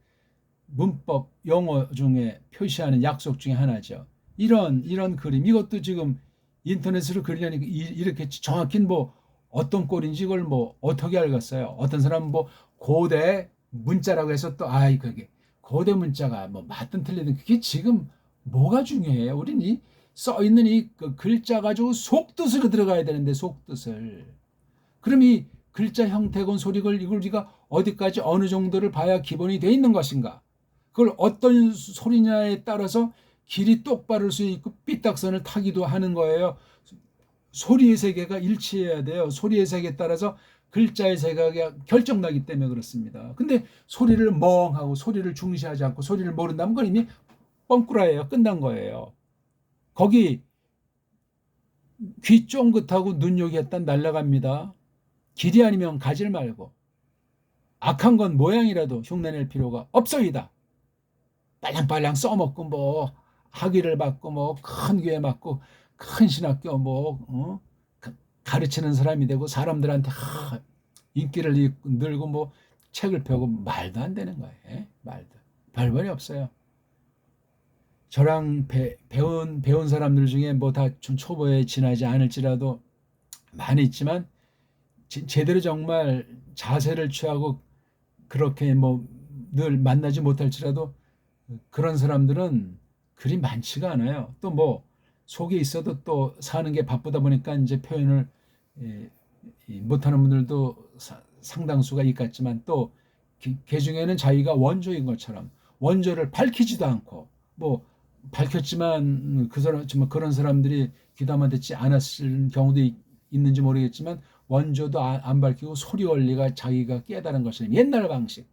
문법 영어 중에 표시하는 약속 중에 하나죠. 이런 그림 이것도 지금 인터넷으로 그리려니까 이렇게 정확히 뭐 어떤 꼴인지 이걸 뭐 어떻게 알겠어요? 어떤 사람은 뭐 고대 문자라고 해서 또 아이 그게 고대 문자가 뭐 맞든 틀리든 그게 지금 뭐가 중요해요? 우린 이 써 있는 이그 글자 가지고 속뜻으로 들어가야 되는데 속뜻을 그럼 이 글자 형태건 소리걸 이걸 우리가 어디까지 어느 정도를 봐야 기본이 돼 있는 것인가? 그걸 어떤 소리냐에 따라서 길이 똑바를 수 있고 삐딱선을 타기도 하는 거예요. 소리의 세계가 일치해야 돼요. 소리의 세계에 따라서 글자의 세계가 결정나기 때문에 그렇습니다. 근데 소리를 멍하고 소리를 중시하지 않고 소리를 모른다면 그건 이미 뻥꾸라예요. 끝난 거예요. 거기 귀 쫑긋하고 눈요기 했다 날아갑니다. 길이 아니면 가지를 말고 악한 건 모양이라도 흉내낼 필요가 없어이다. 빨랑빨랑 써먹고 뭐 학위를 받고 뭐 큰 교회 맞고 큰 신학교 뭐 가르치는 사람이 되고 사람들한테 인기를 늘고 뭐 책을 펴고 말도 안 되는 거예요. 말도 별번이 없어요. 저랑 배운 사람들 중에 뭐 다 초보에 지나지 않을지라도 많이 있지만 제대로 정말 자세를 취하고 그렇게 뭐 늘 만나지 못할지라도 그런 사람들은 그리 많지가 않아요. 또 뭐 속에 있어도 또 사는 게 바쁘다 보니까 이제 표현을 못하는 분들도 상당수가 있겠지만 또 그 중에는 자기가 원조인 것처럼 원조를 밝히지도 않고 뭐 밝혔지만 그 사람 정말 그런 사람들이 귀담아 듣지 않았을 경우도 있는지 모르겠지만 원조도 안 밝히고 소리 원리가 자기가 깨달은 것처럼 옛날 방식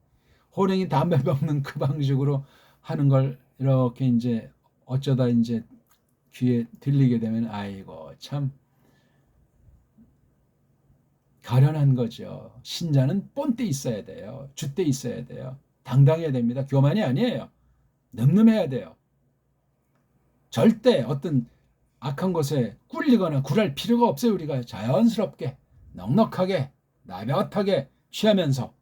호랭이 담배 먹는 그 방식으로 하는 걸 이렇게 이제 어쩌다 이제 귀에 들리게 되면 아이고 참 가련한 거죠. 신자는 본때 있어야 돼요. 줏대 있어야 돼요. 당당해야 됩니다. 교만이 아니에요. 늠름해야 돼요. 절대 어떤 악한 것에 꿀리거나 굴할 필요가 없어요. 우리가 자연스럽게 넉넉하게 나긋하게 취하면서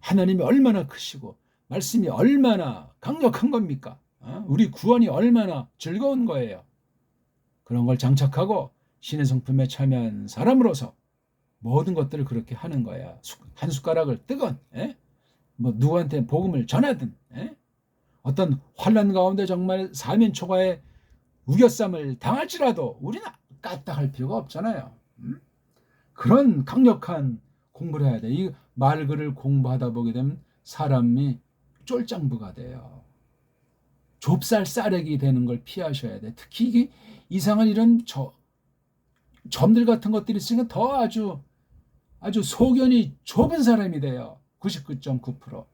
하나님이 얼마나 크시고 말씀이 얼마나 강력한 겁니까? 우리 구원이 얼마나 즐거운 거예요. 그런 걸 장착하고 신의 성품에 참여한 사람으로서 모든 것들을 그렇게 하는 거야. 한 숟가락을 뜨건 뭐 누구한테 복음을 전하든 어떤 환난 가운데 정말 사면초가에 우겨쌈을 당할지라도 우리는 까딱할 필요가 없잖아요. 그런 강력한 공부를 해야 돼. 이 말글을 공부하다 보게 되면 사람이 쫄짱부가 돼요. 좁쌀 싸래기 되는 걸 피하셔야 돼. 특히 이게 이상한 이런 점들 같은 것들이 있으니까 더 아주 소견이 좁은 사람이 돼요. 99.9%.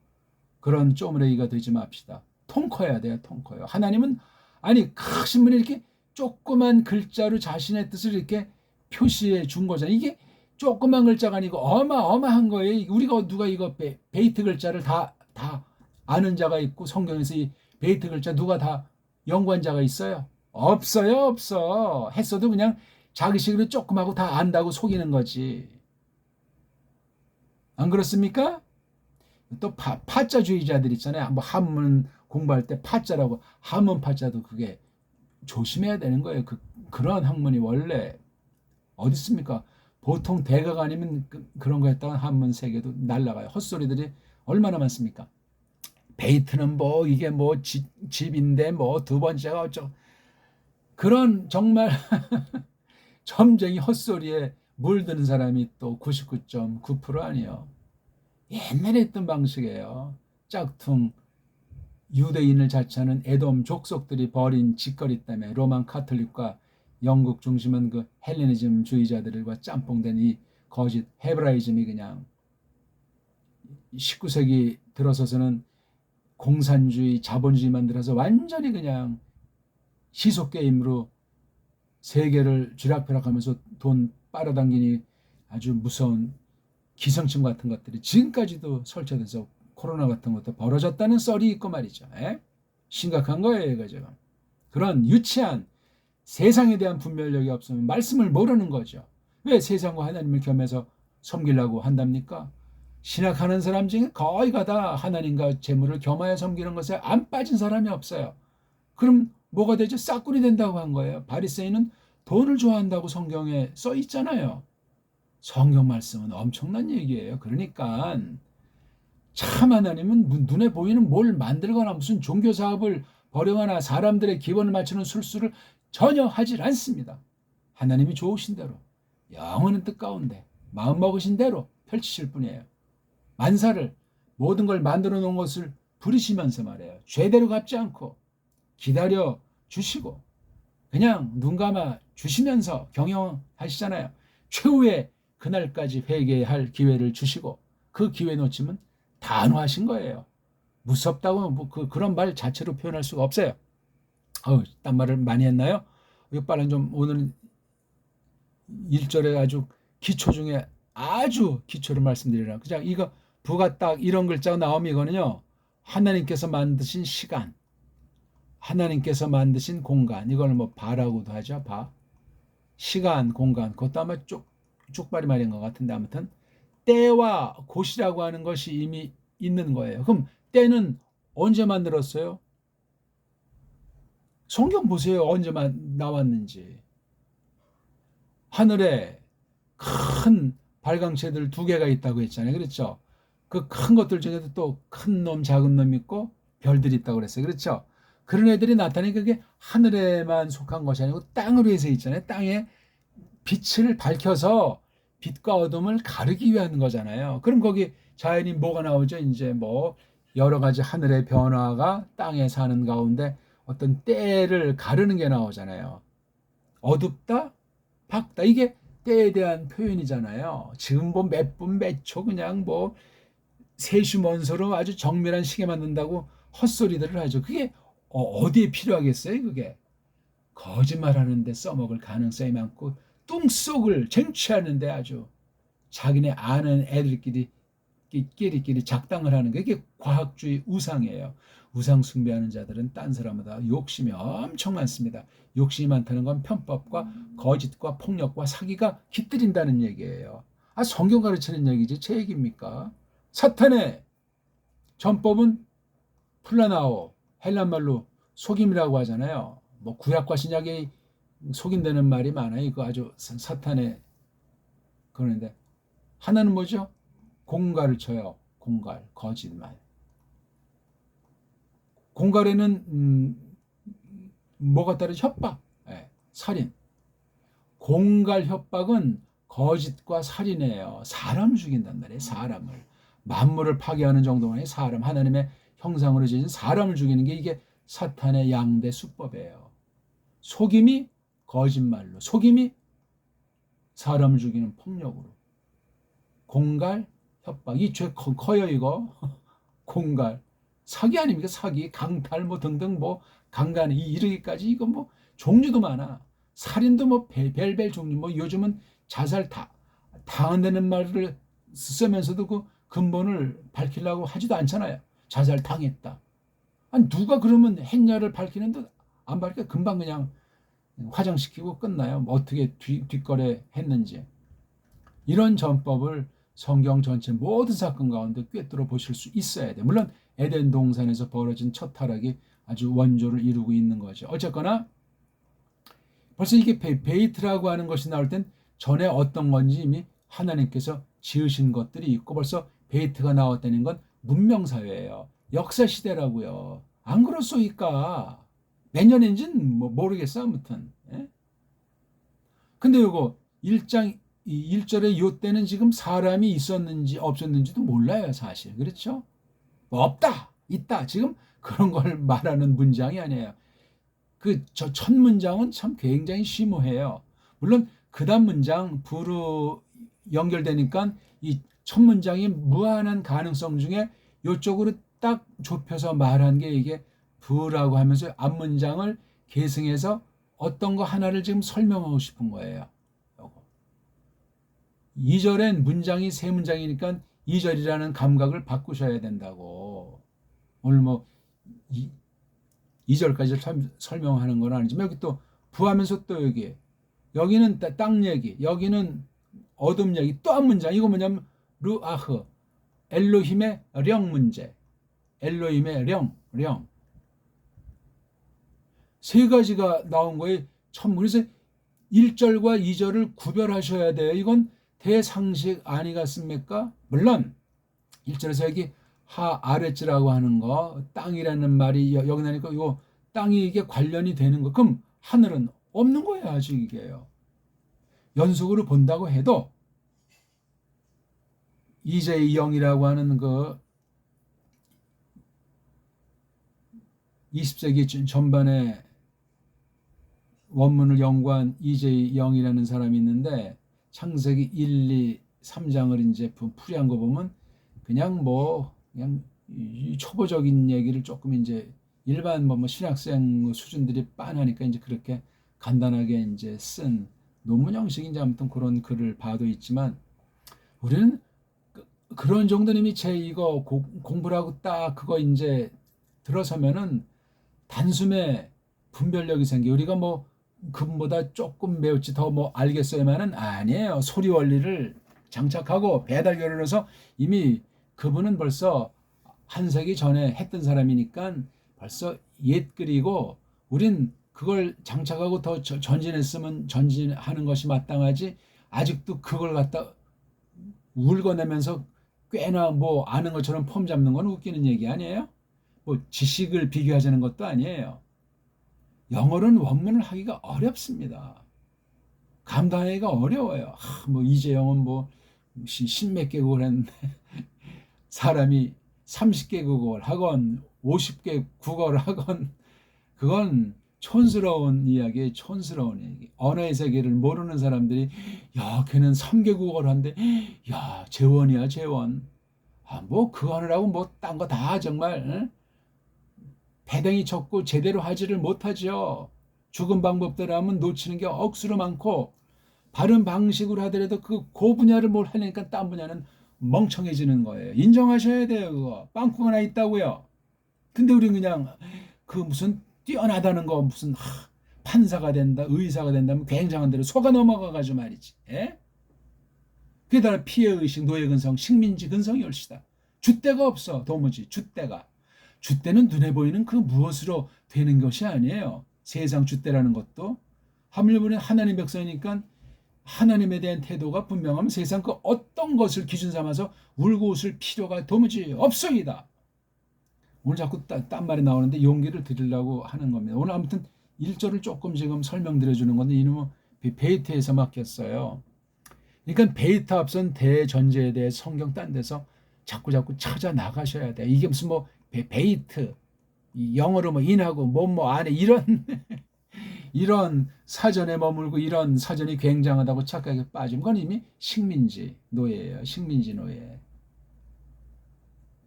그런 쪼무레기가 되지 맙시다. 통 커야 돼요. 통 커요. 하나님은 아니 크신 분이 이렇게 조그만 글자로 자신의 뜻을 이렇게 표시해 준 거잖아요. 이게 조그만 글자가 아니고 어마어마한 거예요. 우리가 누가 이거 베이트 글자를 다 아는 자가 있고 성경에서 이 베이트 글자 누가 다 연구한 자가 있어요? 없어요. 없어. 했어도 그냥 자기식으로 조그마고 다 안다고 속이는 거지. 안 그렇습니까? 또 파자주의자들 있잖아요. 뭐 한문 공부할 때 파자라고 한문 파자도 그게 조심해야 되는 거예요. 그런 학문이 원래 어디 있습니까? 보통 대각 아니면 그런 거 했다가 한문 세계도 날라가요. 헛소리들이 얼마나 많습니까? 베이트는 뭐 이게 뭐 집인데 뭐 두 번째가 어쩌고 그런 정말 점쟁이 헛소리에 물드는 사람이 또 99.9% 아니에요. 옛날에 했던 방식이에요. 짝퉁 유대인을 자처하는 에돔 족속들이 벌인 짓거리 때문에 로만 카톨릭과 영국 중심은 그 헬레니즘 주의자들과 짬뽕된 이 거짓 헤브라이즘이 그냥 19세기 들어서서는 공산주의 자본주의 만들어서 완전히 그냥 시속게임으로 세계를 쥐락펴락하면서 돈 빨아당기니 아주 무서운 기생충 같은 것들이 지금까지도 설치돼서 코로나 같은 것도 벌어졌다는 썰이 있고 말이죠. 심각한 거예요, 이거 지금. 그런 유치한 세상에 대한 분별력이 없으면 말씀을 모르는 거죠. 왜 세상과 하나님을 겸해서 섬기려고 한답니까? 신학하는 사람 중에 거의가 다 하나님과 재물을 겸하여 섬기는 것에 안 빠진 사람이 없어요. 그럼 뭐가 되죠? 싹군이 된다고 한 거예요. 바리새인은 돈을 좋아한다고 성경에 써 있잖아요. 성경 말씀은 엄청난 얘기예요. 그러니까 참 하나님은 눈에 보이는 뭘 만들거나 무슨 종교 사업을 벌여거나 사람들의 기분을 맞추는 술수를 전혀 하질 않습니다. 하나님이 좋으신 대로 영원한 뜻 가운데 마음 먹으신 대로 펼치실 뿐이에요. 만사를 모든 걸 만들어 놓은 것을 부리시면서 말해요. 죄대로 갚지 않고 기다려 주시고 그냥 눈 감아 주시면서 경영하시잖아요. 최후의 그날까지 회개할 기회를 주시고 그 기회 놓치면 단호하신 거예요. 무섭다고 뭐 그런 말 자체로 표현할 수가 없어요. 딴 말을 많이 했나요? 이빨은 좀 오늘은 1절에 아주 기초 중에 아주 기초를 말씀드리라. 그냥 이거 부가 딱 이런 글자가 나오면 이거는요. 하나님께서 만드신 시간, 하나님께서 만드신 공간, 이걸 뭐 바라고도 하죠. 바. 시간, 공간, 그것도 아마 쪽발이 말인 것 같은데 아무튼 때와 곳이라고 하는 것이 이미 있는 거예요. 그럼 때는 언제 만들었어요? 성경 보세요. 언제만 나왔는지. 하늘에 큰 발광체들 2개가 있다고 했잖아요. 그렇죠? 그 큰 것들 중에도 또 큰 놈, 작은 놈 있고 별들이 있다고 그랬어요. 그렇죠? 그런 애들이 나타나니 그게 하늘에만 속한 것이 아니고 땅을 위해서 있잖아요. 땅에 빛을 밝혀서 빛과 어둠을 가르기 위한 거잖아요. 그럼 거기 자연이 뭐가 나오죠? 이제 뭐 여러 가지 하늘의 변화가 땅에 사는 가운데 어떤 때를 가르는 게 나오잖아요. 어둡다, 밝다. 이게 때에 대한 표현이잖아요. 지금 뭐 몇 분, 몇 초 그냥 뭐 세슈먼서로 아주 정밀한 시계 만든다고 헛소리들을 하죠. 그게 어디에 필요하겠어요? 그게 거짓말하는데 써먹을 가능성이 많고 뚱속을 쟁취하는데 아주 자기네 아는 애들끼리 끼리끼리 작당을 하는 게 이게 과학주의 우상이에요. 우상 숭배하는 자들은 딴 사람보다 욕심이 엄청 많습니다. 욕심이 많다는 건 편법과 거짓과 폭력과 사기가 깃들인다는 얘기예요. 성경 가르치는 얘기지 제 얘기입니까? 사탄의 전법은 플라나오, 헬란말로 속임이라고 하잖아요. 뭐 구약과 신약에 속인다는 말이 많아요. 이거 아주 사탄의 그러는데 하나는 뭐죠? 공갈을 쳐요. 공갈, 거짓말. 공갈에는 뭐가 따르죠? 협박, 살인. 공갈 협박은 거짓과 살인이에요. 사람을 죽인단 말이에요. 사람을. 만물을 파괴하는 정도만이 사람, 하나님의 형상으로 지은 사람을 죽이는 게 이게 사탄의 양대 수법이에요. 속임이 거짓말로, 속임이 사람을 죽이는 폭력으로. 공갈, 협박. 이 죄 커요, 이거. 공갈. 사기 아닙니까? 사기, 강탈, 뭐 등등, 뭐, 강간, 이르기까지 이거 뭐, 종류도 많아. 살인도 뭐, 별별 종류. 뭐, 요즘은 자살 당한다는 말을 쓰면서도 그 근본을 밝히려고 하지도 않잖아요. 자살 당했다. 아니, 누가 그러면 했냐를 밝히는데 안 밝혀. 금방 그냥 화장시키고 끝나요. 뭐 어떻게 뒷거래 했는지. 이런 전법을 성경 전체 모든 사건 가운데 꿰뚫어 보실 수 있어야 돼. 물론 에덴 동산에서 벌어진 첫 타락이 아주 원조를 이루고 있는 거죠. 어쨌거나 벌써 이게 베이트라고 하는 것이 나올 땐 전에 어떤 건지 이미 하나님께서 지으신 것들이 있고 벌써 베이트가 나왔다는 건 문명사회예요. 역사시대라고요. 안 그렇소이까? 몇 년인지는 뭐 모르겠어 아무튼. 예? 근데 요거 1절에 요 때는 지금 사람이 있었는지 없었는지도 몰라요 사실. 그렇죠? 뭐 없다 있다 지금 그런 걸 말하는 문장이 아니에요. 그 첫 문장은 참 굉장히 심오해요. 물론 그 다음 문장 부로 연결되니까 이 첫 문장이 무한한 가능성 중에 이쪽으로 딱 좁혀서 말한 게 이게 부라고 하면서 앞 문장을 계승해서 어떤 거 하나를 지금 설명하고 싶은 거예요. 2절엔 문장이 세 문장이니까 2절이라는 감각을 바꾸셔야 된다고. 오늘 뭐 2절까지 설명하는 건 아니지만 여기 또 부하면서 또 여기는 땅 얘기, 여기는 어둠 얘기, 또 한 문장. 이거 뭐냐면 르아흐, 엘로힘의 령 문제. 엘로힘의 령. 세 가지가 나온 거에 참 그래서 1절과 2절을 구별하셔야 돼요. 이건 대상식 아니겠습니까? 물론 1절에서 여기 아랫지라고 하는 거, 땅이라는 말이 여기 나니까 이거 땅이 이게 관련이 되는 거. 그럼 하늘은 없는 거예요, 아직 이게요. 연속으로 본다고 해도 이제의 영이라고 하는 그 20세기 전반에 원문을 연구한 이제의 영이라는 사람이 있는데 창세기 1, 2, 3장을 이제 풀이한 거 보면 그냥 그냥 초보적인 얘기를 조금 이제 일반 신학생 수준들이 빤하니까 이제 그렇게 간단하게 이제 쓴 논문 형식인지 아무튼 그런 글을 봐도 있지만 우리는 그런 정도는 이미 제 이거 공부를 하고 딱 그거 이제 들어서면은 단숨에 분별력이 생겨. 우리가 그분보다 조금 배웠지 더 알겠어야만은 아니에요. 소리 원리를 장착하고 배달 결혼해서 이미 그분은 벌써 한 세기 전에 했던 사람이니까 벌써 옛글이고 우린 그걸 장착하고 더 전진했으면 전진하는 것이 마땅하지 아직도 그걸 갖다 울거내면서 꽤나 아는 것처럼 폼 잡는 건 웃기는 얘기 아니에요? 지식을 비교하자는 것도 아니에요. 영어로는 원문을 하기가 어렵습니다. 감당하기가 어려워요. 이재영은 십몇 개국을 했는데 사람이 30개국어를 하건 50개 국어를 하건 그건 촌스러운 이야기예요. 촌스러운 얘기. 언어의 세계를 모르는 사람들이 야 걔는 3개국어를 한대. 야 재원이야 재원. 그거 하느라고 딴 거 다 정말 배당이 쳤고 제대로 하지를 못하죠. 죽은 방법대로 하면 놓치는 게 억수로 많고 바른 방식으로 하더라도 그 분야를 뭘 하니까 딴 분야는 멍청해지는 거예요. 인정하셔야 돼요. 그거 빵꾸가 나 있다고요. 근데 우리 그냥 무슨 뛰어나다는 거 무슨 판사가 된다 의사가 된다면 굉장한 대로 속아 넘어가가지고 말이지. 예? 그게다가 피해의식 노예근성 식민지 근성이 올시다. 줏대가 없어. 도무지 줏대는 눈에 보이는 그 무엇으로 되는 것이 아니에요. 세상 줏대라는 것도 하물며 하나님 백성이니까 하나님에 대한 태도가 분명하면 세상 그 어떤 것을 기준 삼아서 울고 웃을 필요가 도무지 없소이다. 오늘 자꾸 딴 말이 나오는데 용기를 드리려고 하는 겁니다. 오늘 아무튼 1절을 조금 지금 설명드려 주는 건데 이놈은 베이트에서 맡겼어요. 그러니까 베이트 앞선 대전제에 대해 성경 딴 데서 자꾸 찾아 나가셔야 돼. 이게 무슨 베이트 영어로 인하고 안에 이런 사전에 머물고 이런 사전이 굉장하다고 착각에 빠진 건 이미 식민지 노예예요. 식민지 노예.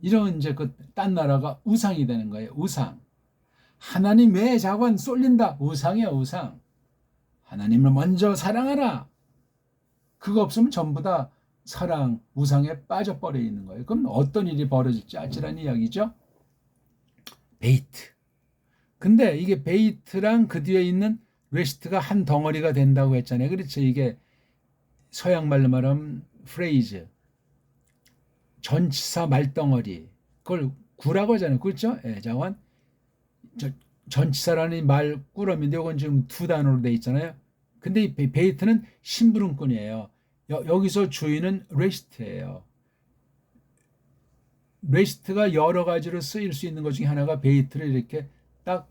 이런 이제 딴 나라가 우상이 되는 거예요. 우상. 하나님 외에 자관 쏠린다. 우상이야 우상. 하나님을 먼저 사랑하라. 그거 없으면 전부 다 사랑 우상에 빠져버려 있는 거예요. 그럼 어떤 일이 벌어질지 아찔한 이야기죠. 베이트. 근데 이게 베이트랑 그 뒤에 있는 레시트가 한 덩어리가 된다고 했잖아요. 그렇죠. 이게 서양 말로 말하면 프레이즈. 전치사 말덩어리. 그걸 구라고 하잖아요. 그렇죠? 예, 자원. 전치사라는 말 꾸러미인데 이건 지금 두 단어로 돼 있잖아요. 근데 이 베이트는 심부름꾼이에요. 여기서 주인은 레시트예요. 레시트가 여러 가지로 쓰일 수 있는 것 중에 하나가 베이트를 이렇게 딱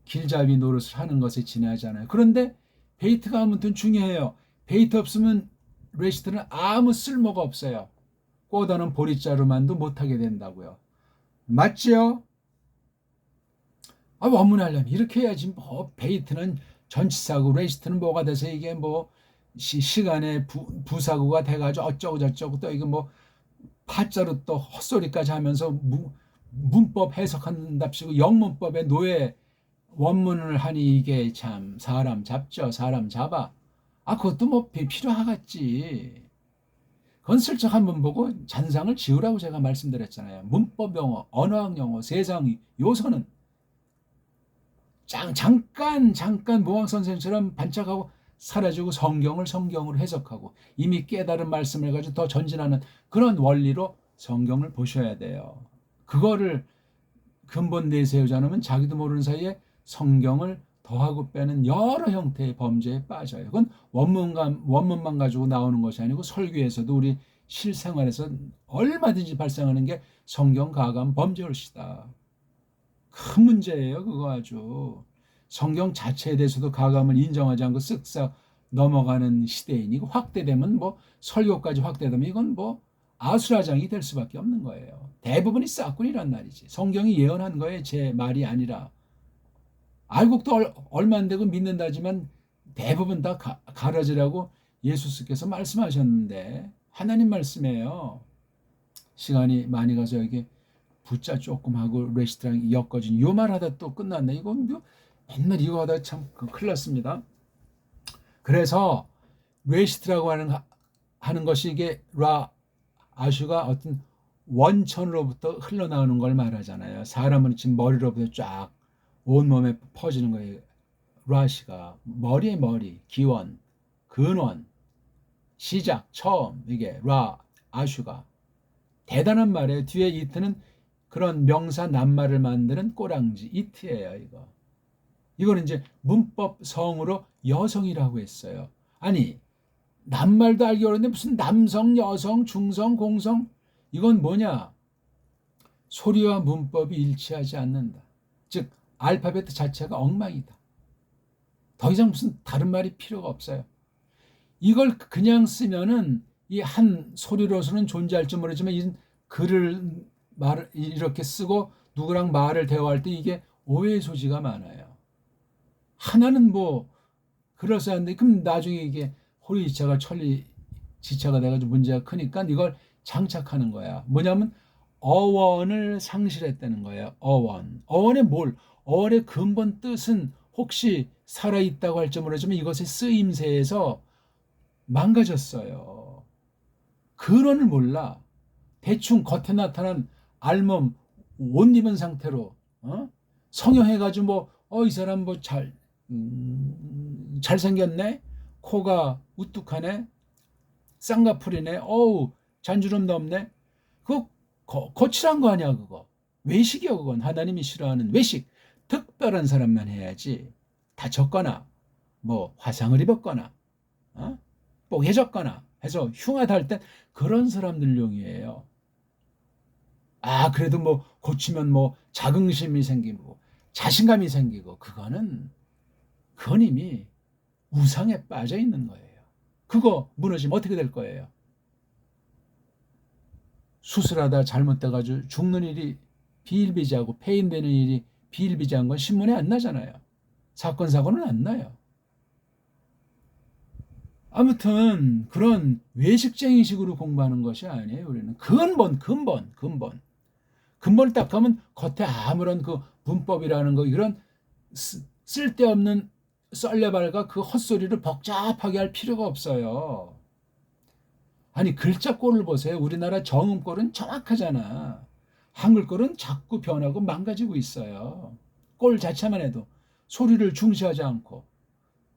길잡이 노릇을 하는 것에 지나잖아요. 그런데 베이트가 아무튼 중요해요. 베이트 없으면 레시트는 아무 쓸모가 없어요. 꼬다는 보리자루만도 못하게 된다고요. 맞지요? 원문에 하려면 이렇게 해야지. 베이트는 전치사고 레시트는 뭐가 돼서 이게 시간에 부사구가 돼가지고 어쩌고 저쩌고 또 이게 파자로 또 헛소리까지 하면서 문법 해석한답시고 영문법에 노예 원문을 하니 이게 참 사람 잡죠. 사람 잡아. 그것도 필요하겠지. 그건 슬쩍 한번 보고 잔상을 지우라고 제가 말씀드렸잖아요. 문법 용어, 언어학 용어, 세상 요소는 잠깐 모황 선생처럼 반짝하고 사라지고 성경으로 해석하고 이미 깨달은 말씀을 가지고 더 전진하는 그런 원리로 성경을 보셔야 돼요. 그거를 근본 내세우지 않으면 자기도 모르는 사이에 성경을 더하고 빼는 여러 형태의 범죄에 빠져요. 그건 원문만 가지고 나오는 것이 아니고 설교에서도 우리 실생활에서 얼마든지 발생하는 게 성경 가감 범죄일 것이다. 큰 문제예요, 그거 아주. 성경 자체에 대해서도 가감을 인정하지 않고 쓱싹 넘어가는 시대이니 확대되면 뭐 설교까지 확대되면 이건 뭐 아수라장이 될 수밖에 없는 거예요. 대부분이 싹군이란 말이지. 성경이 예언한 거에 제 말이 아니라 알곡도 얼마 안 되고 믿는다지만 대부분 다 가라지라고 예수께서 말씀하셨는데 하나님 말씀이에요. 시간이 많이 가서 여기 부자 조금 하고 레시트랑 엮어진 요 말하다 또 끝났네. 이건 뭐 맨날 이거 하다 참 큰일 났습니다. 그래서 레시트라고 하는 것이 이게 아슈가 어떤 원천으로부터 흘러나오는 걸 말하잖아요. 사람은 지금 머리로부터 쫙 온몸에 퍼지는 거예요. 라시가 머리의 머리, 기원, 근원, 시작, 처음, 이게 아슈가 대단한 말이에요. 뒤에 이트는 그런 명사 낱말을 만드는 꼬랑지 이트예요. 이거는 이제 문법 성으로 여성이라고 했어요. 아니 낱말도 알기 어려운데 무슨 남성, 여성, 중성, 공성, 이건 뭐냐? 소리와 문법이 일치하지 않는다. 즉 알파벳 자체가 엉망이다. 더 이상 무슨 다른 말이 필요가 없어요. 이걸 그냥 쓰면은 이 한 소리로서는 존재할지 모르지만 이 글을 이렇게 쓰고 누구랑 말을 대화할 때 이게 오해의 소지가 많아요. 하나는 뭐 그럴싸한데 그럼 나중에 이게 호리지차가 천리지차가 돼가지고 문제가 크니까 이걸 장착하는 거야. 뭐냐면 어원을 상실했다는 거예요. 어원의 뭘? 어원의 근본 뜻은 혹시 살아있다고 할지 모르지만 이것의 쓰임새에서 망가졌어요. 근원을 몰라. 대충 겉에 나타난 알몸 옷 입은 상태로 성형해가지고 이 사람 뭐 잘생겼네? 코가 우뚝하네? 쌍꺼풀이네? 어우 잔주름도 없네? 그거 거칠한 거 아니야 그거. 외식이요 그건. 하나님이 싫어하는 외식. 특별한 사람만 해야지. 다쳤거나 뭐 화상을 입었거나 뽀개졌거나 해서 흉하다 할 땐 그런 사람들용이에요. 그래도 뭐 고치면 뭐 자긍심이 생기고 자신감이 생기고 그건 이미 우상에 빠져 있는 거예요. 그거 무너지면 어떻게 될 거예요? 수술하다 잘못돼가지고 죽는 일이 비일비재하고 폐인되는 일이 비일비재한 건 신문에 안 나잖아요. 사건 사고는 안 나요. 아무튼 그런 외식쟁이식으로 공부하는 것이 아니에요. 우리는 근본을 딱 하면 겉에 아무런 그 문법이라는 거 이런 쓸데없는 썰레발과 그 헛소리를 복잡하게 할 필요가 없어요. 아니 글자 꼴을 보세요. 우리나라 정음꼴은 정확하잖아. 한글꼴은 자꾸 변하고 망가지고 있어요. 꼴 자체만 해도 소리를 중시하지 않고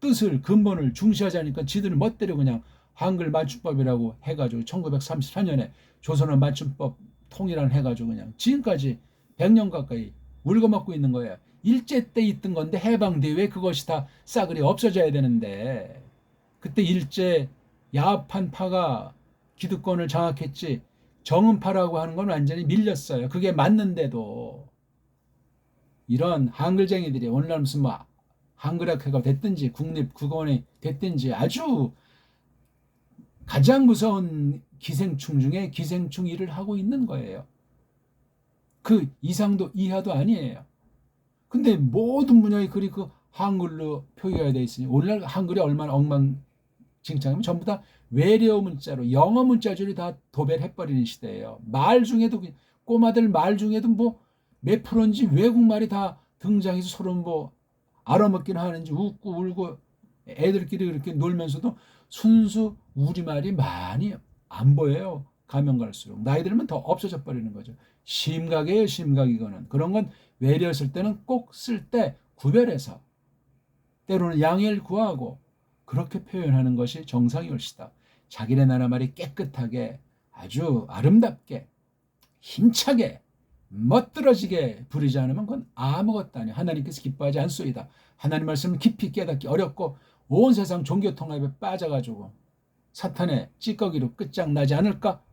뜻을 근본을 중시하지 않으니까 지들 멋대로 그냥 한글 맞춤법이라고 해가지고 1934년에 조선어 맞춤법 통일을 해가지고 그냥 지금까지 100년 가까이 울거먹고 있는 거예요. 일제 때 있던 건데 해방 뒤에 왜 그것이 다 싸그리 없어져야 되는데 그때 일제 야판파가 기득권을 장악했지 정음파라고 하는 건 완전히 밀렸어요. 그게 맞는데도 이런 한글쟁이들이 오늘날 무슨 뭐 한글학회가 됐든지 국립국어원이 됐든지 아주 가장 무서운 기생충 중에 기생충 일을 하고 있는 거예요. 그 이상도 이하도 아니에요. 근데 모든 분야의 글이 그 한글로 표기가 되어 있으니 오늘날 한글이 얼마나 엉망진창이면 전부 다 외래어 문자로 영어 문자줄이 다 도배를 해버리는 시대예요. 말 중에도 꼬마들 말 중에도 뭐 몇 프로인지 외국말이 다 등장해서 서로 뭐 알아먹기는 하는지 웃고 울고 애들끼리 그렇게 놀면서도 순수 우리말이 많이 안 보여요. 가면 갈수록 나이 들면 더 없어져 버리는 거죠. 심각이에요. 심각. 이거는 그런 건 외래어 쓸 때는 꼭 쓸 때 구별해서 때로는 양해를 구하고 그렇게 표현하는 것이 정상이 옳시다. 자기네 나라 말이 깨끗하게 아주 아름답게 힘차게 멋들어지게 부리지 않으면 그건 아무것도 아니에요. 하나님께서 기뻐하지 않소이다. 하나님 말씀을 깊이 깨닫기 어렵고 온 세상 종교 통합에 빠져가지고 사탄의 찌꺼기로 끝장나지 않을까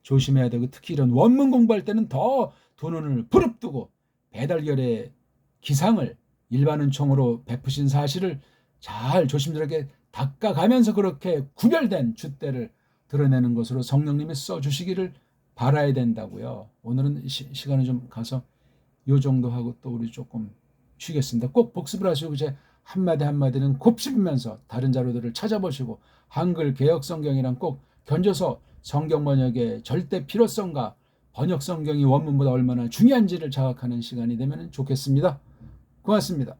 조심해야 되고, 특히 이런 원문 공부할 때는 더 두 눈을 부릅뜨고 배달결의 기상을 일반 은총으로 베푸신 사실을 잘 조심스럽게 닦아가면서 그렇게 구별된 줏대를 드러내는 것으로 성령님이 써주시기를 바라야 된다고요. 오늘은 시간을 좀 가서 요 정도 하고 또 우리 조금 쉬겠습니다. 꼭 복습을 하시고 이제 한마디 한마디는 곱씹으면서 다른 자료들을 찾아보시고 한글 개역 성경이랑 꼭 견줘서 성경 번역의 절대 필요성과 번역 성경이 원문보다 얼마나 중요한지를 자각하는 시간이 되면 좋겠습니다. 고맙습니다.